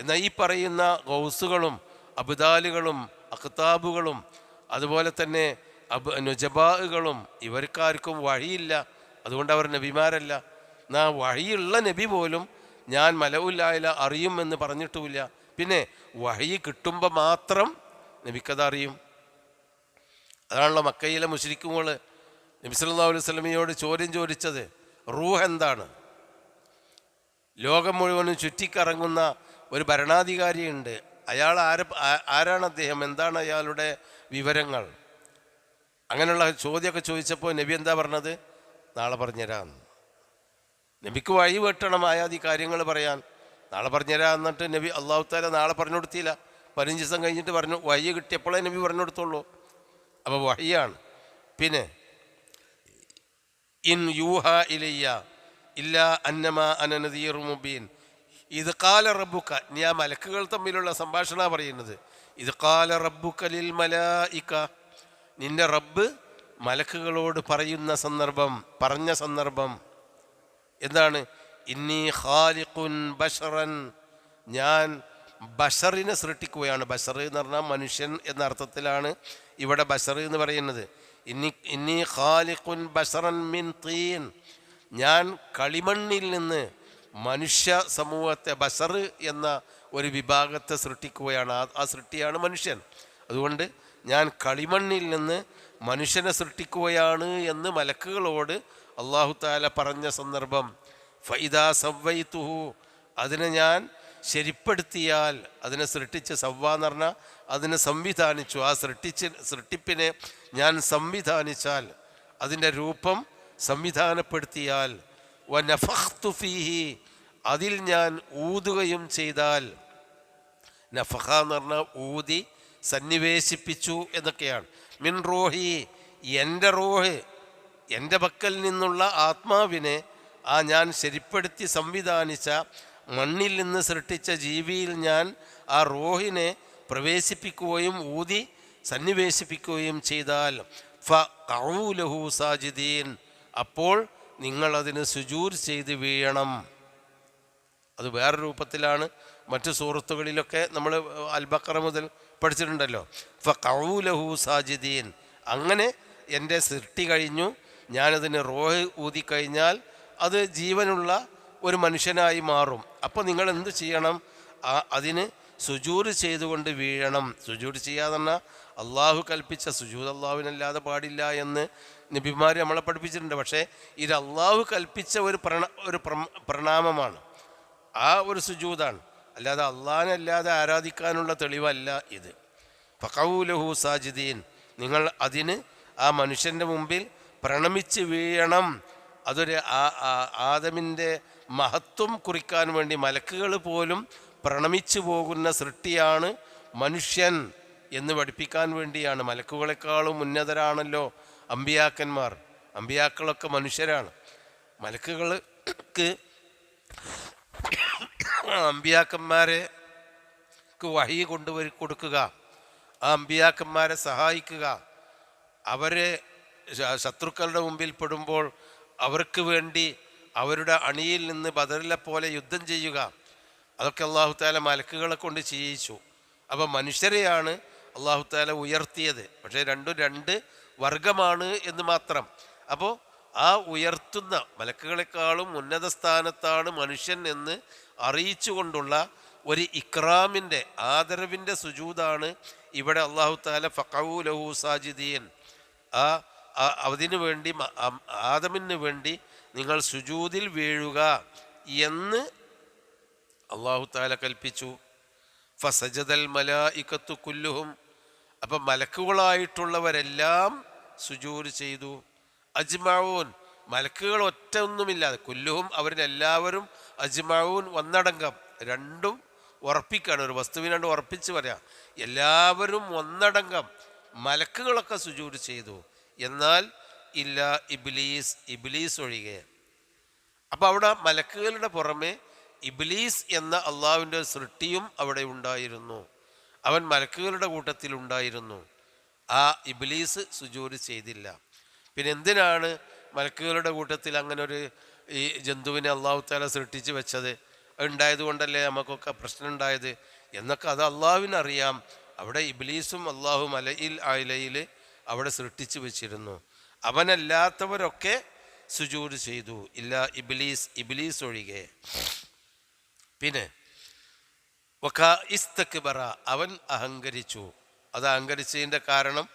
എന്നാൽ ഈ പറയുന്ന ഗൗസുകളും അബ്ദാലുകളും അഖ്താബുകളും അതുപോലെ തന്നെ നുജബാകളും ഇവർക്കാർക്കും വഴിയില്ല, അതുകൊണ്ട് അവർ നബിമാരല്ല. എന്നാൽ വഴിയുള്ള നബി പോലും ഞാൻ മലഉൽ അഅല അറിയുമെന്ന് പറഞ്ഞിട്ടുമില്ല. പിന്നെ വഹ്യ് കിട്ടുമ്പോൾ മാത്രം നബിക്കത് അറിയും. അതാണല്ലോ മക്കയിലെ മുശ്രിക്കുകൾ നബി സല്ലല്ലാഹു അലൈഹി വസല്ലമയോട് ചോദ്യം ചോദിച്ചത്, റൂഹ് എന്താണ്? ലോകം മുഴുവനും ചുറ്റിക്കറങ്ങുന്ന ഒരു ഭരണാധികാരിയുണ്ട്, അയാൾ ആരാണ് അദ്ദേഹം, എന്താണ് അയാളുടെ വിവരങ്ങൾ? അങ്ങനെയുള്ള ചോദ്യമൊക്കെ ചോദിച്ചപ്പോൾ നബി എന്താ പറഞ്ഞത്? നാളെ പറഞ്ഞുതരാം. നബിക്ക് വഴി വെട്ടണം ആയാതി കാര്യങ്ങൾ പറയാൻ. നാളെ പറഞ്ഞുതരാം എന്നിട്ട് നബി അള്ളാഹു തആല നാളെ പറഞ്ഞു കൊടുത്തില്ല. 15 ദിവസം കഴിഞ്ഞിട്ട് പറഞ്ഞു, വഴി കിട്ടിയപ്പോഴേ നബി പറഞ്ഞു കൊടുത്തുള്ളൂ. അപ്പോൾ വഹിയാണ്. പിന്നെ ഇൻ യൂഹ ഇലയ്യ ഇല്ല അന്നമാ അന നദീർ മുബീൻ ഇത് ഖാല റബ്ബുക, നീ ആ മലക്കുകൾ തമ്മിലുള്ള സംഭാഷണ പറയുന്നത്. ഇത് ഖാല റബ്ബുക ലിൽ മലായിക, നിന്റെ റബ്ബ് മലക്കുകളോട് പറഞ്ഞ സന്ദർഭം എന്താണ്? ഇന്നി ഖാലിഖുൻ ബശറൻ, ഞാൻ ബഷറിനെ സൃഷ്ടിക്കുകയാണ്. ബഷർ എന്ന് പറഞ്ഞാൽ മനുഷ്യൻ എന്ന അർത്ഥത്തിലാണ് ഇവിടെ ബഷർ എന്ന് പറയുന്നത്. ഇന്നി ഖാലിഖുൻ ബശറൻ മിൻ തീൻ, ഞാൻ കളിമണ്ണിൽ നിന്ന് മനുഷ്യ സമൂഹത്തെ, ബഷർ എന്ന ഒരു വിഭാഗത്തെ സൃഷ്ടിക്കുകയാണ്. ആ സൃഷ്ടിയാണ് മനുഷ്യൻ. അതുകൊണ്ട് ഞാൻ കളിമണ്ണിൽ നിന്ന് മനുഷ്യനെ സൃഷ്ടിക്കുകയാണ് എന്ന് മലക്കുകളോട് അല്ലാഹു തആല പറഞ്ഞ സന്ദർഭം. ഫഇദാ സവ്വൈതുഹു, അതിനെ ഞാൻ ശരിപ്പെടുത്തിയാൽ, അതിനെ സൃഷ്ടിച്ച് സവ്വ എന്ന് പറഞ്ഞാൽ അതിനെ സംവിധാനിച്ചു, ആ സൃഷ്ടിപ്പിനെ ഞാൻ സംവിധാനിച്ചാൽ, അതിൻ്റെ രൂപം സംവിധാനപ്പെടുത്തിയാൽ, വനഫഖ്തു ഫീഹി, അതിൽ ഞാൻ ഊതുകയും ചെയ്താൽ, നഫഖ എന്ന് പറഞ്ഞാൽ ഊതി സന്നിവേശിപ്പിച്ചു എന്നൊക്കെയാണ്. മിൻ റൂഹി, എൻ്റെ റൂഹ്, എൻ്റെ പക്കൽ നിന്നുള്ള ആത്മാവിനെ ആ ഞാൻ ശരിപ്പെടുത്തി സംവിധാനിച്ച മണ്ണിൽ നിന്ന് സൃഷ്ടിച്ച ജീവിയിൽ ഞാൻ ആ റൂഹിനെ പ്രവേശിപ്പിക്കുകയും ഊതി സന്നിവേശിപ്പിക്കുകയും ചെയ്താൽ ഫഖഉ ലഹു സാജിദീൻ, അപ്പോൾ നിങ്ങളതിന് സുജൂദ് ചെയ്ത് വീഴണം. അത് വേറെ രൂപത്തിലാണ് മറ്റു സൂറത്തുകളിലൊക്കെ നമ്മൾ അൽ ബഖറ മുതൽ പഠിച്ചിട്ടുണ്ടല്ലോ. ഫഖഉ ലഹു സാജിദീൻ, അങ്ങനെ എൻ്റെ സൃഷ്ടി കഴിഞ്ഞു, ഞാനതിന് റൂഹ് ഊതിക്കഴിഞ്ഞാൽ അത് ജീവനുള്ള ഒരു മനുഷ്യനായി മാറും. അപ്പോൾ നിങ്ങൾ എന്ത് ചെയ്യണം? അതിന് സുജൂദ് ചെയ്തുകൊണ്ട് വീഴണം. സുജൂദ് ചെയ്യാതെ പറഞ്ഞാൽ അള്ളാഹു കൽപ്പിച്ച സുജൂദ് അള്ളാഹുവിനല്ലാതെ പാടില്ല എന്ന് നബിമാർ നമ്മളെ പഠിപ്പിച്ചിട്ടുണ്ട്. പക്ഷേ ഇത് അള്ളാഹു കൽപ്പിച്ച ഒരു പ്രണാമമാണ്, ആ ഒരു സുജൂദാണ്, അല്ലാതെ അള്ളാഹിനല്ലാതെ ആരാധിക്കാനുള്ള തെളിവല്ല ഇത്. ഫഖഉ ലഹു സാജിദീൻ, നിങ്ങൾ അതിന് ആ മനുഷ്യൻ്റെ മുമ്പിൽ പ്രണമിച്ച് വീഴണം. അതൊരു ആദമിൻ്റെ മഹത്വം കുറിക്കാൻ വേണ്ടി മലക്കുകൾ പോലും പ്രണമിച്ചു പോകുന്ന സൃഷ്ടിയാണ് മനുഷ്യൻ എന്ന് പഠിപ്പിക്കാൻ വേണ്ടിയാണ്. മലക്കുകളെക്കാളും ഉന്നതരാണല്ലോ അമ്പിയാക്കന്മാർ. അമ്പിയാക്കളൊക്കെ മനുഷ്യരാണ്. മലക്കുകൾക്ക് അമ്പിയാക്കന്മാർക്ക് വഹി കൊടുക്കുക, ആ അമ്പിയാക്കന്മാരെ സഹായിക്കുക, അവരെ ശത്രുക്കളുടെ മുമ്പിൽ പെടുമ്പോൾ അവർക്ക് വേണ്ടി അവരുടെ അണിയിൽ നിന്ന് ബദറിലെ പോലെ യുദ്ധം ചെയ്യുക, അതൊക്കെ അല്ലാഹു തആല മലക്കുകളെ കൊണ്ട് ചെയ്യിച്ചു. അപ്പോൾ മനുഷ്യരെയാണ് അല്ലാഹു തആല ഉയർത്തിയത്. പക്ഷേ രണ്ടും രണ്ട് വർഗമാണ് എന്ന് മാത്രം. അപ്പോൾ ആ ഉയർത്തുന്ന മലക്കുകളെക്കാളും ഉന്നത സ്ഥാനത്താണ് മനുഷ്യൻ എന്ന് അറിയിച്ചുകൊണ്ടുള്ള ഒരു ഇക്റാമിൻ്റെ, ആദരവിൻ്റെ സുജൂദാണ് ഇവിടെ അല്ലാഹു തആല ഫഖഉ ലഹു സാജിദീൻ, അതിനു വേണ്ടി ആദമിന് വേണ്ടി നിങ്ങൾ സുജൂദിൽ വീഴുക എന്ന് അല്ലാഹു തആല കൽപ്പിച്ചു. ഫസജദൽ മലായികത്തു കുല്ലുഹും, അപ്പം മലക്കുകളായിട്ടുള്ളവരെല്ലാം സുജൂദ് ചെയ്തു. അജ്മഊൻ മലക്കുകൾ ഒറ്റ ഒന്നുമില്ലാതെ, കുല്ലുഹും അവരെല്ലാവരും, അജ്മഊൻ ഒന്നടങ്കം. രണ്ടും ഉറപ്പിക്കാണ്, ഒരു വസ്തുവിനോട് ഉറപ്പിച്ച് പറയാം. എല്ലാവരും ഒന്നടങ്കം മലക്കുകളൊക്കെ സുജൂദ് ചെയ്തു. എന്നാൽ ഇല്ല ഇബ്ലീസ്, ഇബ്ലീസ് ഒഴികെ. അപ്പോൾ അവിടെ മലക്കുകളുടെ പുറമെ ഇബ്ലീസ് എന്ന അള്ളാഹുവിൻ്റെ സൃഷ്ടിയും അവിടെ ഉണ്ടായിരുന്നു. അവൻ മലക്കുകളുടെ കൂട്ടത്തിൽ ഉണ്ടായിരുന്നു. ആ ഇബ്ലീസ് സുജൂദ് ചെയ്തില്ല. പിന്നെ എന്തിനാണ് മലക്കുകളുടെ കൂട്ടത്തിൽ അങ്ങനെ ഒരു ഈ ജന്തുവിനെ അള്ളാഹു തആല സൃഷ്ടിച്ച് വെച്ചത്? ഉണ്ടായത് കൊണ്ടല്ലേ നമുക്കൊക്കെ പ്രശ്നം ഉണ്ടായത് എന്നൊക്കെ അത് അള്ളാഹുവിനറിയാം. അവിടെ ഇബ്ലീസും അള്ളാഹു മലയിൽ ആയിലയിൽ അവിടെ സൃഷ്ടിച്ച് വെച്ചിരുന്നു. അവനല്ലാത്തവരൊക്കെ സുജൂദ് ചെയ്തു, ഇല്ല ഇബ്ലീസ്, ഇബ്ലീസ് ഒഴികെ. പിന്നെ ഇസ്തക്ബറ, അവൻ അഹങ്കരിച്ചു. അത് അഹങ്കരിച്ചതിൻ്റെ കാരണം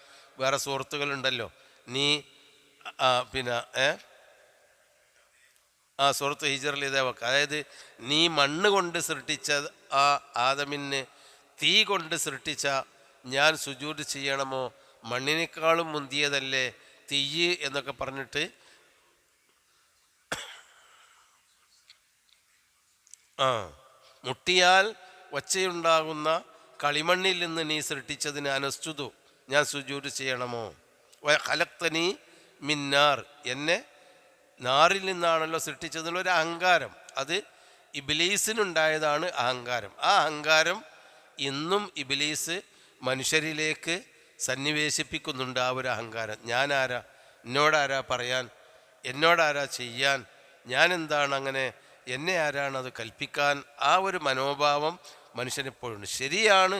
വേറെ സുഹൃത്തുക്കളുണ്ടല്ലോ. നീ പിന്നെ സൂറത്ത് ഹിജറിൽ ഇതേ വെക്ക. അതായത് നീ മണ്ണ് കൊണ്ട് സൃഷ്ടിച്ച ആ ആദമിന് തീ കൊണ്ട് സൃഷ്ടിച്ച ഞാൻ സുജൂദ് ചെയ്യണമോ? മണ്ണിനേക്കാളും മുന്തിയതല്ലേ തീ എന്നൊക്കെ പറഞ്ഞിട്ട് മുട്ടിയാൽ ഒച്ചയുണ്ടാകുന്ന കളിമണ്ണിൽ നിന്ന് നീ സൃഷ്ടിച്ചതിന് അനസ്തുതു, ഞാൻ സുജൂദ് ചെയ്യണമോ? ഖലഖ്തനി മിന്നാർ, എന്നെ നാറിൽ നിന്നാണല്ലോ സൃഷ്ടിച്ചതിനൊരു അഹങ്കാരം. അത് ഇബ്ലീസിനുണ്ടായതാണ് അഹങ്കാരം. ആ അഹങ്കാരം ഇന്നും ഇബ്ലീസ് മനുഷ്യരിലേക്ക് സന്നിവേശിപ്പിക്കുന്നുണ്ട്. ആ ഒരു അഹങ്കാരം. ഞാനാരാ, എന്നോടാരാ പറയാൻ, എന്നോടാരാ ചെയ്യാൻ, ഞാൻ എന്താണ് അങ്ങനെ, എന്നെ ആരാണ് അത് കൽപ്പിക്കാൻ? ആ ഒരു മനോഭാവം മനുഷ്യനെപ്പോഴുണ്ട്. ശരിയാണ്,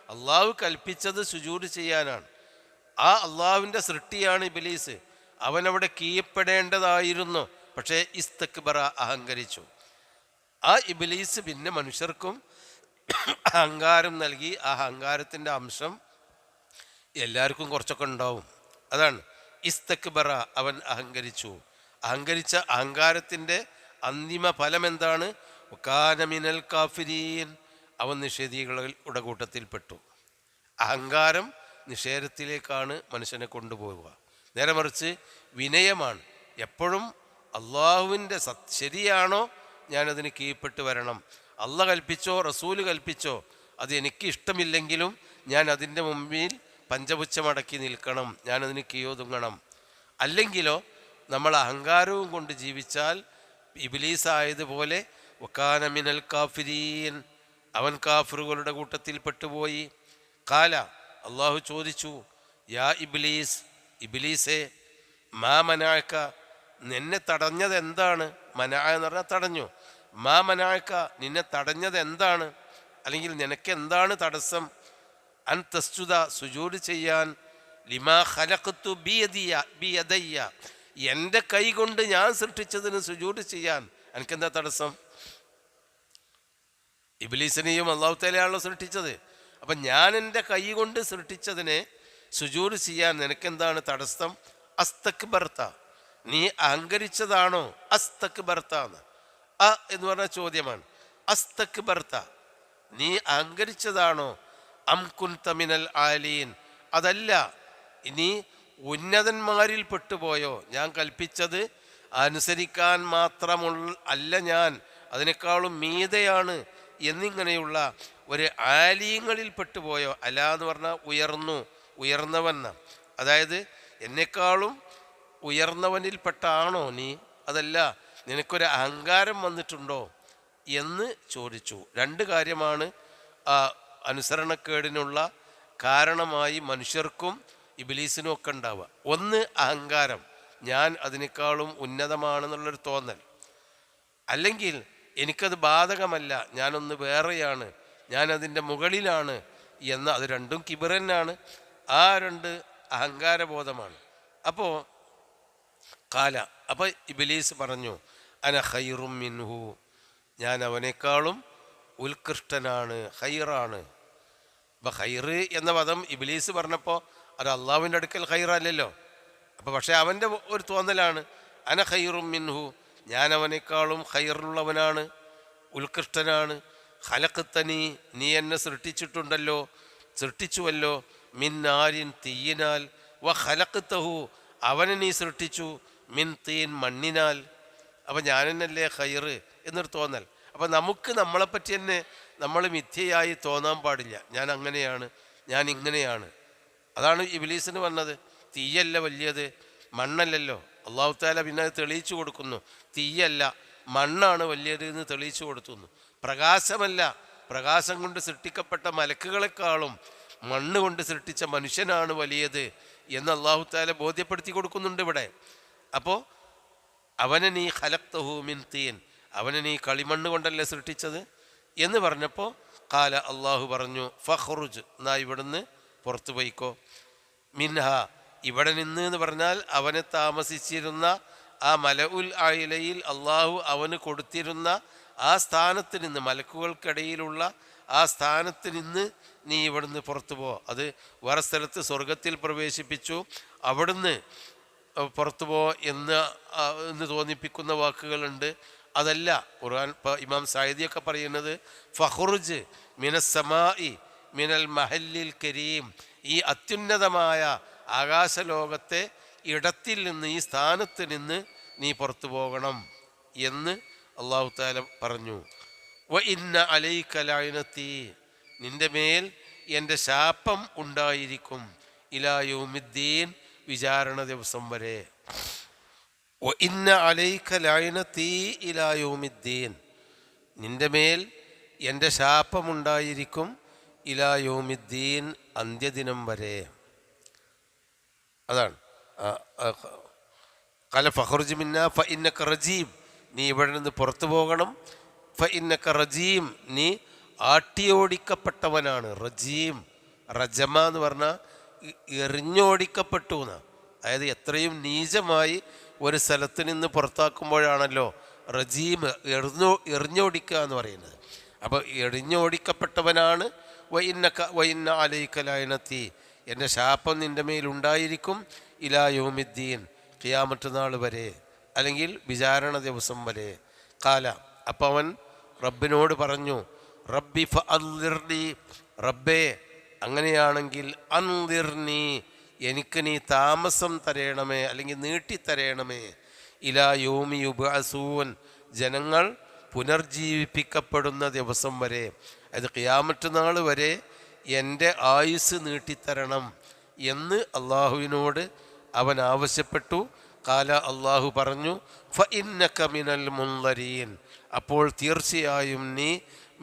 അള്ളാഹു കൽപ്പിച്ചത് സുജൂദ് ചെയ്യാനാണ്. ആ അള്ളാഹുവിൻ്റെ സൃഷ്ടിയാണ് ഇബ്ലീസ്. അവനവിടെ കീഴ്പ്പെടേണ്ടതായിരുന്നു. പക്ഷേ ഇസ്തക്ബറ, അഹങ്കരിച്ചു. ആ ഇബ്ലീസ് പിന്നെ മനുഷ്യർക്കും അഹങ്കാരം നൽകി. ആ അഹങ്കാരത്തിൻ്റെ അംശം എല്ലാവർക്കും കുറച്ചൊക്കെ ഉണ്ടാവും. അതാണ് ഇസ്തക്ബറ, അവൻ അഹങ്കരിച്ചു. അഹങ്കരിച്ച അഹങ്കാരത്തിൻ്റെ അന്തിമ ഫലം എന്താണ്? വകാന മിനൽ കാഫിരീൻ, അവൻ നിഷേധികളുടെ കൂട്ടത്തിൽപ്പെട്ടു. അഹങ്കാരം നിഷേധത്തിലേക്കാണ് മനുഷ്യനെ കൊണ്ടുപോവുക. നേരെ മറിച്ച് വിനയമാണ്. എപ്പോഴും അള്ളാഹുവിൻ്റെ ശരിയാണോ ഞാനതിന് കീഴ്പ്പെട്ട് വരണം. അള്ള കൽപ്പിച്ചോ റസൂല് കൽപ്പിച്ചോ അത് എനിക്ക് ഇഷ്ടമില്ലെങ്കിലും ഞാൻ അതിൻ്റെ മുമ്പിൽ പഞ്ചപുച്ഛമടക്കി നിൽക്കണം, ഞാനതിന് കീഴൊതുങ്ങണം. അല്ലെങ്കിലോ നമ്മൾ അഹങ്കാരവും കൊണ്ട് ജീവിച്ചാൽ ഇബ്ലീസായതുപോലെ വകാന മിനൽ കാഫിരീൻ, അവൻ കാഫിറുകളുടെ കൂട്ടത്തിൽ പെട്ടുപോയി. കാല, അള്ളാഹു ചോദിച്ചു, യാ ഇബ്ലീസ്, ഇബ്ലീസേ, മാ മനാഅക, നിന്നെ തടഞ്ഞത് എന്താണ്? മനാ എന്ന് പറഞ്ഞാൽ തടഞ്ഞു. മാ മനാഅക, നിന്നെ തടഞ്ഞത് എന്താണ്? അല്ലെങ്കിൽ നിനക്ക് എന്താണ് തടസ്സം? അൻ തസ്ജുദ, സുജൂദ് ചെയ്യാൻ, ലിമാ ഖലഖ്തു ബിയദയ്യ, എൻ്റെ കൈ കൊണ്ട് ഞാൻ സൃഷ്ടിച്ചതിന് സുജൂദ് ചെയ്യാൻ എനിക്കെന്താ തടസ്സം? ഇബ്ലീസിനെയും അല്ലാഹു തആലയാണല്ലോ സൃഷ്ടിച്ചത്. അപ്പം ഞാൻ എൻ്റെ കൈ കൊണ്ട് സൃഷ്ടിച്ചതിനെ സുജൂദ് ചെയ്യാൻ നിനക്കെന്താണ് തടസ്സം? അസ്തക്ബർത, നീ അഹങ്കരിച്ചതാണോ? അസ്തക്ബർത എന്ന് പറഞ്ഞ ചോദ്യമാണ്. അസ്തക്ബർത, നീ അഹങ്കരിച്ചതാണോ? അം കുൻത മിനൽ ആലീൻ, അതല്ല ഇനി ഉന്നതന്മാരിൽ പെട്ടുപോയോ? ഞാൻ കൽപ്പിച്ചത് അനുസരിക്കാൻ മാത്രമുള്ള അല്ല, ഞാൻ അതിനേക്കാളും മീതയാണ് എന്നിങ്ങനെയുള്ള ഒരു ആലീങ്ങളിൽ പെട്ടുപോയോ? അല്ല എന്ന് പറഞ്ഞാൽ ഉയർന്നവൻ, അതായത് എന്നെക്കാളും ഉയർന്നവനിൽപ്പെട്ടാണോ നീ? അതല്ല, നിനക്കൊരു അഹങ്കാരം വന്നിട്ടുണ്ടോ എന്ന് ചോദിച്ചു. രണ്ട് കാര്യമാണ് അനുസരണക്കേടിനുള്ള കാരണമായി മനുഷ്യർക്കും ഇബ്ലീസിനും ഒക്കെ ഉണ്ടാവുക. ഒന്ന് അഹങ്കാരം, ഞാൻ അതിനേക്കാളും ഉന്നതമാണെന്നുള്ളൊരു തോന്നൽ. അല്ലെങ്കിൽ എനിക്കത് ബാധകമല്ല, ഞാനൊന്ന് വേറെയാണ്, ഞാൻ അതിൻ്റെ മുകളിലാണ് എന്ന, അത് രണ്ടും കിബിറന്നാണ്. ആ രണ്ട് അഹങ്കാരബോധമാണ്. അപ്പോൾ അപ്പോൾ ഇബ്ലീസ് പറഞ്ഞു, അന ഖൈറും മിൻഹു, ഞാൻ അവനേക്കാളും ഉത്കൃഷ്ടനാണ്, ഖൈറാണ്. അപ്പം ഖൈറ് എന്ന പദം ഇബ്ലീസ് പറഞ്ഞപ്പോൾ അത് അള്ളാഹുവിൻ്റെ അടുക്കൽ ഖൈറല്ലല്ലോ. അപ്പോൾ പക്ഷേ അവൻ്റെ ഒരു തോന്നലാണ്, അന ഖൈറും മിൻഹു, ഞാൻ അവനേക്കാളും ഖൈറുള്ളവനാണ്, ഉത്കൃഷ്ടനാണ്. ഖലഖ്തനി, നീ എന്നെ സൃഷ്ടിച്ചിട്ടുണ്ടല്ലോ, സൃഷ്ടിച്ചുവല്ലോ, മിൻ നാരിൻ, തീയിനാൽ, വ ഖലഖ്തഹു അവനെ നീ സൃഷ്ടിച്ചു മിൻ തീൻ മണ്ണിനാൽ. അപ്പം ഞാൻ തന്നെയല്ലേ ഖൈറ് എന്നൊരു തോന്നൽ. അപ്പം നമുക്ക് നമ്മളെപ്പറ്റി തന്നെ നമ്മൾ മിഥ്യയായി തോന്നാൻ പാടില്ല. ഞാൻ അങ്ങനെയാണ്, ഞാൻ ഇങ്ങനെയാണ്. അതാണ് ഇബ്ലീസിന് പറഞ്ഞത്. തീയല്ല വലിയത്, മണ്ണല്ലല്ലോ. അള്ളാഹു തആല പിന്നെ അത് തെളിയിച്ചു കൊടുക്കുന്നു. തീയല്ല, മണ്ണാണ് വലിയത് എന്ന് തെളിയിച്ചു കൊടുക്കുന്നു. പ്രകാശമല്ല, പ്രകാശം കൊണ്ട് സൃഷ്ടിക്കപ്പെട്ട മലക്കുകളെക്കാളും മണ്ണ് കൊണ്ട് സൃഷ്ടിച്ച മനുഷ്യനാണ് വലിയത് എന്ന് അള്ളാഹു തആല ബോധ്യപ്പെടുത്തി കൊടുക്കുന്നുണ്ട് ഇവിടെ. അപ്പോൾ അവനെ നീ ഖലഖ്തഹു മിൻ തീൻ, അവനെ നീ കളിമണ്ണ് കൊണ്ടല്ലേ സൃഷ്ടിച്ചത് എന്ന് പറഞ്ഞപ്പോൾ ഖാല അള്ളാഹു പറഞ്ഞു ഫഖ്റുജ്, എന്നാ ഇവിടുന്ന് പുറത്തു പോയിക്കോ. മിൻഹ, ഇവിടെ നിന്ന് എന്ന് പറഞ്ഞാൽ അവനെ താമസിച്ചിരുന്ന ആ മലഉൽ ആയിലയിൽ അള്ളാഹു അവന് കൊടുത്തിരുന്ന ആ സ്ഥാനത്ത് നിന്ന്, മലക്കുകൾക്കിടയിലുള്ള ആ സ്ഥാനത്ത് നിന്ന് നീ ഇവിടുന്ന് പുറത്തു പോ. അത് വേറെ സ്ഥലത്ത് സ്വർഗത്തിൽ പ്രവേശിപ്പിച്ചു, അവിടുന്ന് പുറത്തു പോ എന്ന് തോന്നിപ്പിക്കുന്ന വാക്കുകളുണ്ട്. അതല്ല ഖുർആൻ. ഇപ്പോൾ ഇമാം സായിദിയൊക്കെ പറയുന്നത് ഫഖ്റുജ് മിനസ്സമായി മിനൽ മഹല്ലിൽ കരീം, ഈ അത്യുന്നതമായ ആകാശലോകത്തെ ഇടത്തിൽ നിന്ന്, ഈ സ്ഥാനത്ത് നിന്ന് നീ പുറത്തു പോകണം എന്ന് അള്ളാഹു തആല പറഞ്ഞു. വ ഇന്ന അലൈക ലഅനതി, നിന്റെ മേൽ എൻ്റെ ശാപം ഉണ്ടായിരിക്കും, ഇലാ യൗമിദ്ദീൻ, വിചാരണ ദിവസം വരെ. വ ഇന്ന അലൈക ലഅനതി ഇലാ യൗമിദ്ദീൻ, നിന്റെ മേൽ എൻ്റെ ശാപമുണ്ടായിരിക്കും, ഇലാ യൗമിദ്ദീൻ, അന്ത്യദിനം വരെ. അതാണ് ഖല ഫഖ്റുജ് മിന്നാ ഫഇന്നക റജീം, നീ ഇവിടെ നിന്ന് പുറത്തു പോകണം. ഫഇന്നക റജീം, നീ ആട്ടിയോടിക്കപ്പെട്ടവനാണ്. റജീം, റജമ എന്ന് പറഞ്ഞാൽ എറിഞ്ഞോടിക്കപ്പെട്ടു എന്നാണ്. അതായത് എത്രയും നീചമായി ഒരു സ്ഥലത്ത് നിന്ന് പുറത്താക്കുമ്പോഴാണല്ലോ റജീം, എറിഞ്ഞോടിക്കുക എന്ന് പറയുന്നത്. അപ്പോൾ എറിഞ്ഞോടിക്കപ്പെട്ടവനാണ്. വഇന്ന അലൈക ലഅനതി, എൻ്റെ ശാപം നിൻ്റെ മേലുണ്ടായിരിക്കും, ഇലാ യൗമിദ്ദീൻ, ഖിയാമത്ത് നാൾ വരെ, അല്ലെങ്കിൽ വിചാരണ ദിവസം വരെ. ഖാല, അപ്പം അവൻ റബ്ബിനോട് പറഞ്ഞു, റബ്ബി ഫഅൻദിർനി, റബ്ബേ അങ്ങനെയാണെങ്കിൽ അൻദിർനി, എനിക്ക് നീ താമസം തരയണമേ, അല്ലെങ്കിൽ നീട്ടിത്തരയണമേ. ഇലാ യൗമി യുബ്അസൂൻ, ജനങ്ങൾ പുനർജീവിപ്പിക്കപ്പെടുന്ന ദിവസം വരെ, അത് ഖിയാമത്ത് നാൾ വരെ എൻ്റെ ആയുസ് നീട്ടിത്തരണം എന്ന് അള്ളാഹുവിനോട് അവൻ ആവശ്യപ്പെട്ടു. ഖാല, അള്ളാഹു പറഞ്ഞു, ഫഇന്നക മിനൽ മുൻദരീൻ, അപ്പോൾ തീർച്ചയായും നീ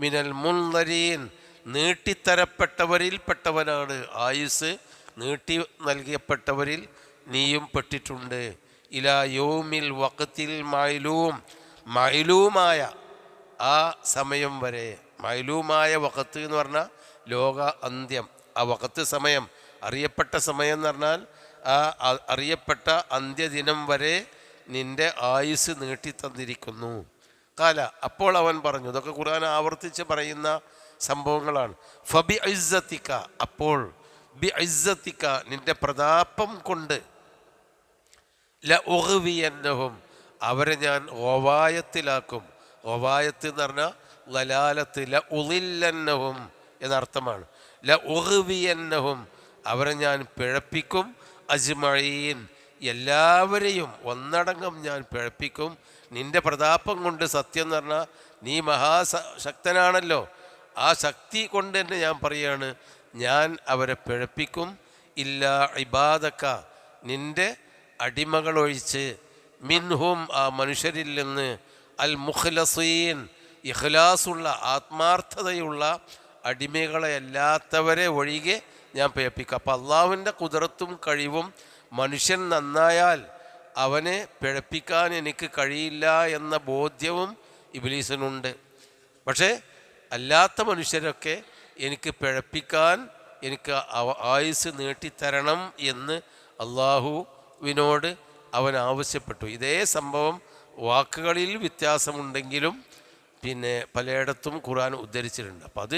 മിനൽ മുൻദരീൻ, നീട്ടിത്തരപ്പെട്ടവരിൽപ്പെട്ടവനാണ്. ആയുസ് നീട്ടി നൽകപ്പെട്ടവരിൽ നീയും പെട്ടിട്ടുണ്ട്. ഇലാ യൗമിൽ വഖ്തിൽ മഅലൂം, മഅലൂമായ ആ സമയം വരെ. മഅലൂമായ വഖത്ത് എന്ന് പറഞ്ഞാൽ ലോക അന്ത്യം. ആ വഖത്ത് സമയം, അറിയപ്പെട്ട സമയം എന്ന് പറഞ്ഞാൽ ആ അറിയപ്പെട്ട അന്ത്യദിനം വരെ നിന്റെ ആയുസ് നീട്ടിത്തന്നിരിക്കുന്നു. കാല, അപ്പോൾ അവൻ പറഞ്ഞു, ഇതൊക്കെ ഖുർആൻ ആവർത്തിച്ച് പറയുന്ന സംഭവങ്ങളാണ്. ഫബി ഇസ്സത്തിക, അപ്പോൾ ബി ഇസ്സത്തിക, നിന്റെ പ്രതാപം കൊണ്ട്, ല ഉഗ്വിയന്നഹും, അവരെ ഞാൻ ഗവായത്തിലാക്കും. ഗവായത്ത് എന്ന് പറഞ്ഞാൽ ലലാലത്ത്, ല ഉളില്ലന്നഹും എന്നർത്ഥമാണ്. ല ഉഗ്വിയന്നഹും, അവരെ ഞാൻ പിഴപ്പിക്കും. അജ്മഈൻ, എല്ലാവരെയും ഒന്നടങ്കം ഞാൻ പിഴപ്പിക്കും. നിന്റെ പ്രതാപം കൊണ്ട്, സത്യം എന്ന് പറഞ്ഞാൽ നീ മഹാശക്തനാണല്ലോ, ആ ശക്തി കൊണ്ട് തന്നെ ഞാൻ പറയാണ്, ഞാൻ അവരെ പിഴപ്പിക്കും. ഇല്ലാ ഇബാദക, നിന്റെ അടിമകളൊഴിച്ച്, മിൻഹും, ആ മനുഷ്യരിൽ നിന്ന്, അൽ മുഖ്ലസീൻ, ഇഖ്ലാസുള്ള ആത്മാർത്ഥതയുള്ള അടിമകളെ അല്ലാത്തവരെ ഒഴികെ ഞാൻ പിഴപ്പിക്കും. അപ്പം അള്ളാഹുവിൻ്റെ കുദറത്തും കഴിവും, മനുഷ്യൻ നന്നായാൽ അവനെ പിഴപ്പിക്കാൻ എനിക്ക് കഴിയില്ല എന്ന ബോധ്യവും ഇബ്ലീസിനുണ്ട്. പക്ഷേ അല്ലാത്ത മനുഷ്യരൊക്കെ എനിക്ക് പിഴപ്പിക്കാൻ, എനിക്ക് ആയുസ് നീട്ടിത്തരണം എന്ന് അള്ളാഹുവിനോട് അവൻ ആവശ്യപ്പെട്ടു. ഇതേ സംഭവം വാക്കുകളിൽ വ്യത്യാസമുണ്ടെങ്കിലും പിന്നെ പലയിടത്തും ഖുർആൻ ഉദ്ധരിച്ചിട്ടുണ്ട്. അപ്പം അത്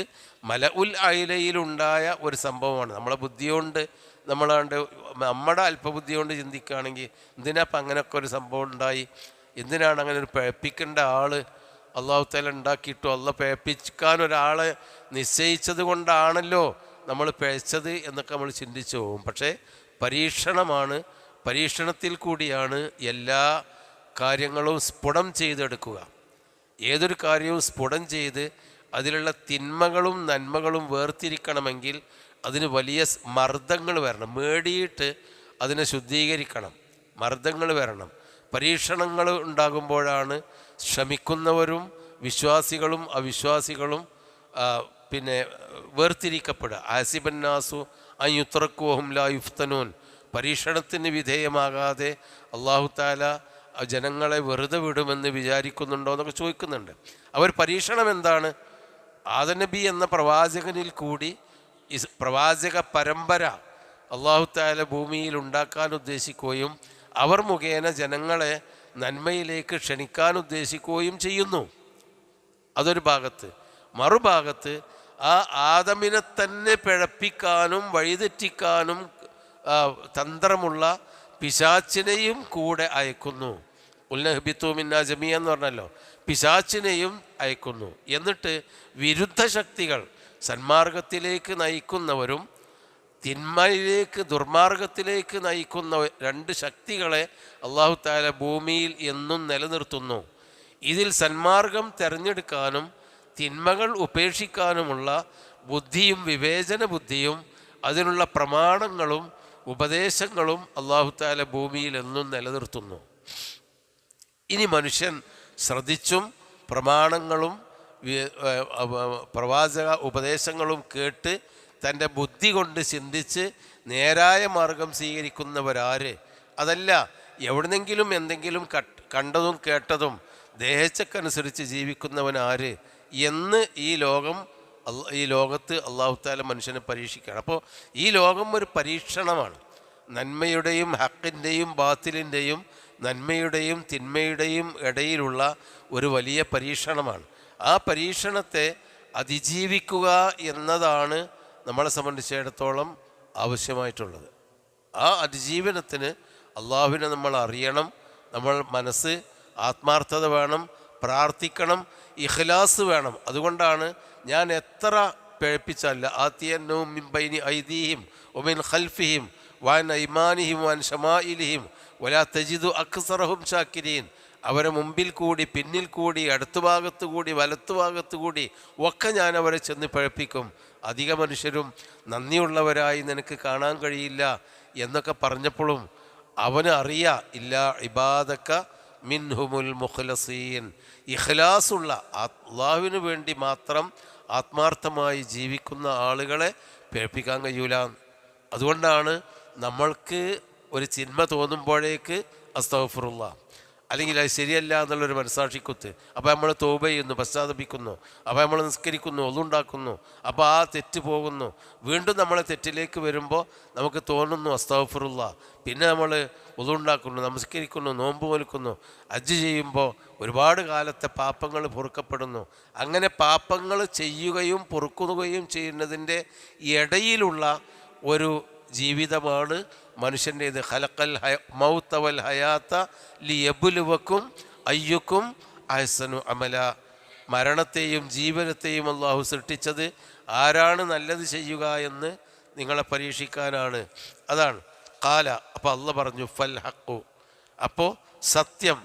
മലഉൽ അയിലയിലുണ്ടായ ഒരു സംഭവമാണ്. നമ്മളെ ബുദ്ധി കൊണ്ട്, നമ്മുടെ അല്പബുദ്ധി കൊണ്ട് ചിന്തിക്കുകയാണെങ്കിൽ എന്തിനാ അപ്പം അങ്ങനെയൊക്കെ ഒരു സംഭവം ഉണ്ടായി, എന്തിനാണ് അങ്ങനെ ഒരു പിഴപ്പിക്കേണ്ട ആൾ അള്ളാഹു തആല ഉണ്ടാക്കിയിട്ടു, അള്ളാഹ് പിഴപ്പിക്കാൻ ഒരാളെ നിശ്ചയിച്ചത് കൊണ്ടാണല്ലോ നമ്മൾ പിഴച്ചത് എന്നൊക്കെ നമ്മൾ ചിന്തിച്ചു പോകും. പക്ഷേ പരീക്ഷണമാണ്. പരീക്ഷണത്തിൽ കൂടിയാണ് എല്ലാ കാര്യങ്ങളും സ്ഫുടം ചെയ്തെടുക്കുക. ഏതൊരു കാര്യവും സ്ഫുടം ചെയ്ത് അതിലുള്ള തിന്മകളും നന്മകളും വേർതിരിക്കണമെങ്കിൽ അതിന് വലിയ മർദ്ദങ്ങൾ വരണം. മേടിയിട്ട് അതിനെ ശുദ്ധീകരിക്കണം, മർദ്ദങ്ങൾ വരണം. പരീക്ഷണങ്ങൾ ഉണ്ടാകുമ്പോഴാണ് ശ്രമിക്കുന്നവരും വിശ്വാസികളും അവിശ്വാസികളും പിന്നെ വേർതിരിക്കപ്പെടുക. ആസിബന്നാസു അയുത്രക്കുവഹും ലാ യുഫ്തനൂൻ. പരീക്ഷണത്തിന് വിധേയമാകാതെ അല്ലാഹു തആല ജനങ്ങളെ വെറുതെ വിടുമെന്ന് വിചാരിക്കുന്നുണ്ടോ എന്നൊക്കെ ചോദിക്കുന്നുണ്ട്. അവർ പരീക്ഷണം എന്താണ്? ആദം നബി എന്ന പ്രവാചകനിൽ കൂടി പ്രവാചക പരമ്പര അല്ലാഹു തആല ഭൂമിയിൽ ഉണ്ടാക്കാൻ ഉദ്ദേശിക്കുകയും അവർ മുഖേന ജനങ്ങളെ നന്മയിലേക്ക് ക്ഷണിക്കാൻ ഉദ്ദേശിക്കുകയും ചെയ്യുന്നു. അതൊരു ഭാഗത്ത്. മറുഭാഗത്ത് ആ ആദമിനെ തന്നെ പിഴപ്പിക്കാനും വഴിതെറ്റിക്കാനും തന്ത്രമുള്ള പിശാച്ചിനെയും കൂടെ അയക്കുന്നു. ഉൽനഹ്ബിത്തു മിന്നാ ജമീഅ എന്ന് പറഞ്ഞല്ലോ, പിശാച്ചിനെയും അയക്കുന്നു. എന്നിട്ട് വിരുദ്ധ ശക്തികൾ, സന്മാർഗത്തിലേക്ക് നയിക്കുന്നവരും തിന്മയിലേക്ക് ദുർമാർഗത്തിലേക്ക് നയിക്കുന്ന രണ്ട് ശക്തികളെ അല്ലാഹു തആല ഭൂമിയിൽ എന്നും നിലനിർത്തുന്നു. ഇതിൽ സന്മാർഗം തിരഞ്ഞെടുക്കാനും തിന്മകൾ ഉപേക്ഷിക്കാനുമുള്ള ബുദ്ധിയും വിവേചന ബുദ്ധിയും അതിനുള്ള പ്രമാണങ്ങളും ഉപദേശങ്ങളും അല്ലാഹു തആല ഭൂമിയിൽ എന്നും നിലനിർത്തുന്നു. ഇനി മനുഷ്യൻ ശ്രദ്ധിച്ചും പ്രമാണങ്ങളും പ്രവാചക ഉപദേശങ്ങളും കേട്ട് തൻ്റെ ബുദ്ധി കൊണ്ട് ചിന്തിച്ച് നേരായ മാർഗം സ്വീകരിക്കുന്നവരാര്? അതല്ല എവിടുന്നെങ്കിലും എന്തെങ്കിലും കണ്ടതും കേട്ടതും ദേഹച്ചക്കനുസരിച്ച് ജീവിക്കുന്നവനാര് എന്ന് ഈ ലോകത്ത് അല്ലാഹു തആല മനുഷ്യനെ പരീക്ഷിക്കുകയാണ്. അപ്പോൾ ഈ ലോകം ഒരു പരീക്ഷണമാണ്. നന്മയുടെയും ഹക്കിൻ്റെയും ബാത്തിലിൻ്റെയും നന്മയുടെയും തിന്മയുടെയും ഇടയിലുള്ള ഒരു വലിയ പരീക്ഷണമാണ്. ആ പരീക്ഷണത്തെ അതിജീവിക്കുക എന്നതാണ് നമ്മളെ സംബന്ധിച്ചിടത്തോളം ആവശ്യമായിട്ടുള്ളത്. ആ അതിജീവനത്തിന് അള്ളാഹുവിനെ നമ്മൾ അറിയണം. നമ്മൾ മനസ്സ് ആത്മാർത്ഥത വേണം, പ്രാർത്ഥിക്കണം, ഇഖ്ലാസ് വേണം. അതുകൊണ്ടാണ് ഞാൻ എത്ര പിഴപ്പിച്ചല്ല ആത്തിയന്നവും മിൻ ബൈനി ഐദീഹിം വമിൻ ഖൽഫിഹിം വഅൻ ഐമാനിഹിം വഅൻ ശമാഇലിഹിം വലാ തജിദു അക്സറഹും ശാകിരീൻ. അവരെ മുമ്പിൽ കൂടി പിന്നിൽ കൂടി അടുത്തുഭാഗത്തു കൂടി വലത്തുഭാഗത്തു കൂടി ഒക്കെ ഞാൻ അവരെ ചെന്ന് പഴപ്പിക്കും. അധിക മനുഷ്യരും നന്ദിയുള്ളവരായി നിനക്ക് കാണാൻ കഴിയില്ല എന്നൊക്കെ പറഞ്ഞപ്പോഴും അവന് അറിയാ ഇല്ലാ ഇബാദക മിൻഹുമുൽ മുഖ്ലസീൻ. ഇഖ്ലാസുള്ള അല്ലാഹുവിന് വേണ്ടി മാത്രം ആത്മാർത്ഥമായി ജീവിക്കുന്ന ആളുകളെ പഴപ്പിക്കാൻ കഴിയൂല. അതുകൊണ്ടാണ് നമ്മൾക്ക് ഒരു ചിന്മ തോന്നുമ്പോഴേക്ക് അസ്തഗ്ഫിറുല്ലാ, അല്ലെങ്കിൽ അത് ശരിയല്ല എന്നുള്ളൊരു മനസാക്ഷിക്കുത്ത്. അപ്പോൾ നമ്മൾ തൗബ ചെയ്യുന്നു, പശ്ചാത്തപിക്കുന്നു, അപ്പോൾ നമ്മൾ നിസ്കരിക്കുന്നു, ഒളുണ്ടാക്കുന്നു, അപ്പോൾ ആ തെറ്റ് പോകുന്നു. വീണ്ടും നമ്മളെ തെറ്റിലേക്ക് വരുമ്പോൾ നമുക്ക് തോന്നുന്നു അസ്തഗ്ഫിറുല്ലാ. പിന്നെ നമ്മൾ ഒളുണ്ടാക്കുന്നു, നമസ്കരിക്കുന്നു, നോമ്പ് നോൽക്കുന്നു, ഹജ്ജ് ചെയ്യുമ്പോൾ ഒരുപാട് കാലത്തെ പാപങ്ങൾ പൊറുക്കപ്പെടുന്നു. അങ്ങനെ പാപങ്ങൾ ചെയ്യുകയും പൊറുക്കുകയും ചെയ്യുന്നതിൻ്റെ ഇടയിലുള്ള ഒരു ജീവിതമാണ് മനുഷ്യൻ്റേത്. ഖലഖൽ മൗത വൽ ഹയാത്ത ലിയബ്ലുവക്കും അയ്യുക്കും അഹ്സനു അമല. മരണത്തെയും ജീവനത്തെയും അല്ലാഹു സൃഷ്ടിച്ചത് ആരാണ് നല്ലത് ചെയ്യുക എന്ന് നിങ്ങളെ പരീക്ഷിക്കാനാണ്. അതാണ് ഖാല. അപ്പോൾ അല്ലാഹ് പറഞ്ഞു ഫൽ ഹഖു. അപ്പോൾ സത്യം,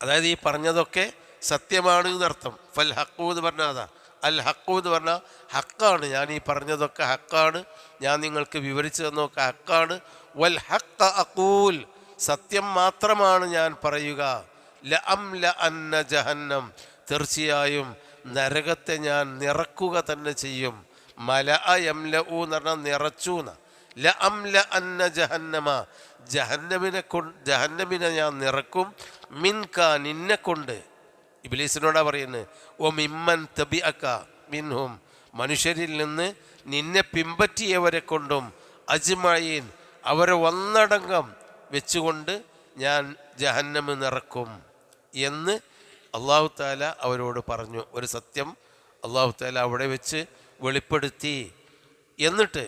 അതായത് ഈ പറഞ്ഞതൊക്കെ സത്യമാണ് എന്നർത്ഥം. ഫൽ ഹഖു എന്ന് പറഞ്ഞാൽ അതാ. അൽ ഹഖു എന്ന് പറഞ്ഞാൽ ഹക്കാണ്. ഞാൻ ഈ പറഞ്ഞതൊക്കെ ഹക്കാണ്, ഞാൻ നിങ്ങൾക്ക് വിവരിച്ചു തന്നതൊക്കെ ഹക്കാണ്. വൽ ഹഖ അഖൂൽ, സത്യം മാത്രമാണ് ഞാൻ പറയുക. ലഅംല അന്ന ജഹന്നം, തീർച്ചയായും നരകത്തെ ഞാൻ നിറക്കുക തന്നെ ചെയ്യും. മലഅ യംലഉ എന്ന് പറഞ്ഞാൽ നിറച്ചു എന്ന്. ലഅംല അന്ന ജഹന്നമ, ജഹന്നമിനെ ഞാൻ നിറക്കും. മിൻക, നിന്നെ കൊണ്ട്. ഇബ്ലീസിനോടാ പറയുന്നത്. ഓ മിമ്മൻ തബിഅക മിൻഹും, മനുഷ്യരിൽ നിന്ന് നിന്നെ പിമ്പറ്റിയവരെ കൊണ്ടും. അജ്മഈൻ, അവരെ ഒന്നടങ്കം വെച്ചുകൊണ്ട് ഞാൻ ജഹന്നമ് നിറക്കും എന്ന് അല്ലാഹു തആല അവരോട് പറഞ്ഞു. ഒരു സത്യം അല്ലാഹു തആല അവിടെ വെച്ച് വെളിപ്പെടുത്തി. എന്നിട്ട്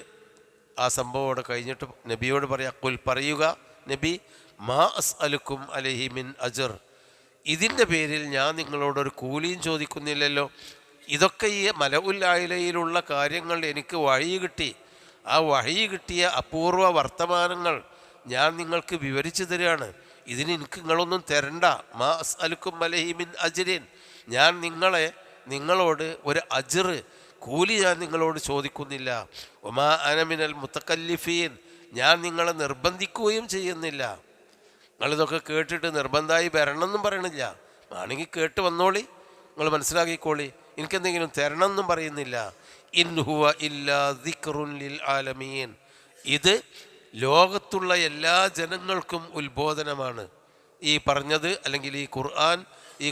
ആ സംഭവം അവിടെ കഴിഞ്ഞിട്ട് നബിയോട് പറയുക, നബി മാ അസ്അലുക്കും അലൈഹി മിൻ അജ്ർ, ഇതിൻ്റെ പേരിൽ ഞാൻ നിങ്ങളോടൊരു കൂലിയും ചോദിക്കുന്നില്ലല്ലോ. ഇതൊക്കെ ഈ മലഉൽ അഅലയിലുള്ള കാര്യങ്ങൾ എനിക്ക് വഴി കിട്ടി, ആ വഹി കിട്ടിയ അപൂർവ വർത്തമാനങ്ങൾ ഞാൻ നിങ്ങൾക്ക് വിവരിച്ചു തരികയാണ്. ഇതിന് എനിക്ക് നിങ്ങളൊന്നും തരണ്ട. മാ അസ്അലുക്കും അലൈഹി മിൻ അജ്റിൻ, ഞാൻ നിങ്ങളോട് ഒരു അജ്റ് കൂലി ഞാൻ നിങ്ങളോട് ചോദിക്കുന്നില്ല. ഒമാ അന മിനൽ മുതകല്ലിഫീൻ, ഞാൻ നിങ്ങളെ നിർബന്ധിക്കുകയും ചെയ്യുന്നില്ല. നിങ്ങളിതൊക്കെ കേട്ടിട്ട് നിർബന്ധമായി വരണമെന്നും പറയണില്ല. ആണെങ്കിൽ കേട്ട് വന്നോളി, നിങ്ങൾ മനസ്സിലാക്കിക്കോളി, എനിക്കെന്തെങ്കിലും തരണമെന്നും പറയുന്നില്ല. ഇൻ ഹുവ ഇല്ലാ ദിക്റുൻ ലിൽ ആലമീൻ, ഇത് ലോകത്തുള്ള എല്ലാ ജനങ്ങൾക്കും ഉത്ബോധനമാണ് ഈ പറഞ്ഞത്, അല്ലെങ്കിൽ ഈ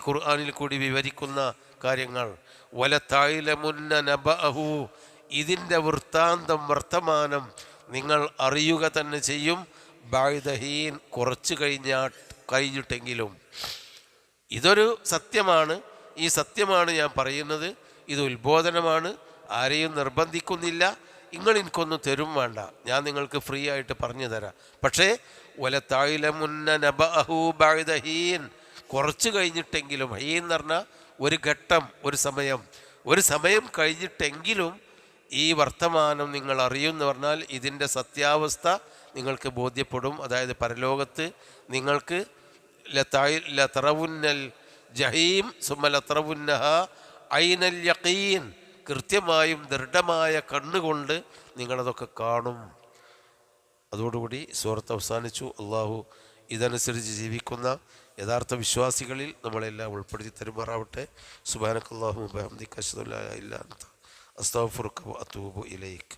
ഖുർആനിൽ കൂടി വിവരിക്കുന്ന കാര്യങ്ങൾ. വലതഅലമുന്ന നബഅഹു, ഇതിൻ്റെ വർത്തമാനം നിങ്ങൾ അറിയുക തന്നെ ചെയ്യും. ബഅദഹീൻ, കുറച്ച് കഴിഞ്ഞിട്ടെങ്കിലും. ഇതൊരു സത്യമാണ്, ഈ സത്യമാണ് ഞാൻ പറയുന്നത്. ഇത് ഉത്ബോധനമാണ്, ആരെയും നിർബന്ധിക്കുന്നില്ല. നിങ്ങൾ എനിക്കൊന്നും തരും വേണ്ട, ഞാൻ നിങ്ങൾക്ക് ഫ്രീ ആയിട്ട് പറഞ്ഞു തരാം. പക്ഷേ വലതഅലമുന്ന നബഅഹു ബഅദഹീൻ, കുറച്ച് കഴിഞ്ഞിട്ടെങ്കിലും. ഹീൻ എന്ന് പറഞ്ഞാൽ ഒരു ഘട്ടം, ഒരു സമയം കഴിഞ്ഞിട്ടെങ്കിലും ഈ വർത്തമാനം നിങ്ങൾ അറിയുമെന്ന് പറഞ്ഞാൽ ഇതിൻ്റെ സത്യാവസ്ഥ നിങ്ങൾക്ക് ബോധ്യപ്പെടും. അതായത് പരലോകത്ത് നിങ്ങൾക്ക് ലതറവുന്നൽ ജഹീം സുമ്മ ലതറവുന്നഹ ഐനൽ യഖീൻ, കൃത്യമായും ദൃഢമായ കണ്ണുകൊണ്ട് നിങ്ങളതൊക്കെ കാണും. അതോടുകൂടി സൂറത്ത് അവസാനിച്ചു. അള്ളാഹു ഇതനുസരിച്ച് ജീവിക്കുന്ന യഥാർത്ഥ വിശ്വാസികളിൽ നമ്മളെല്ലാം ഉൾപ്പെടുത്തി തരുമാറാവട്ടെ. സുബ്ഹാനക്കല്ലാഹുമ്മ വബിഹംദിക അശ്ഹദു അല്ലാ ഇലാഹ ഇല്ല അൻത അസ്തഗ്ഫിറുക വഅതൂബു ഇലൈക്.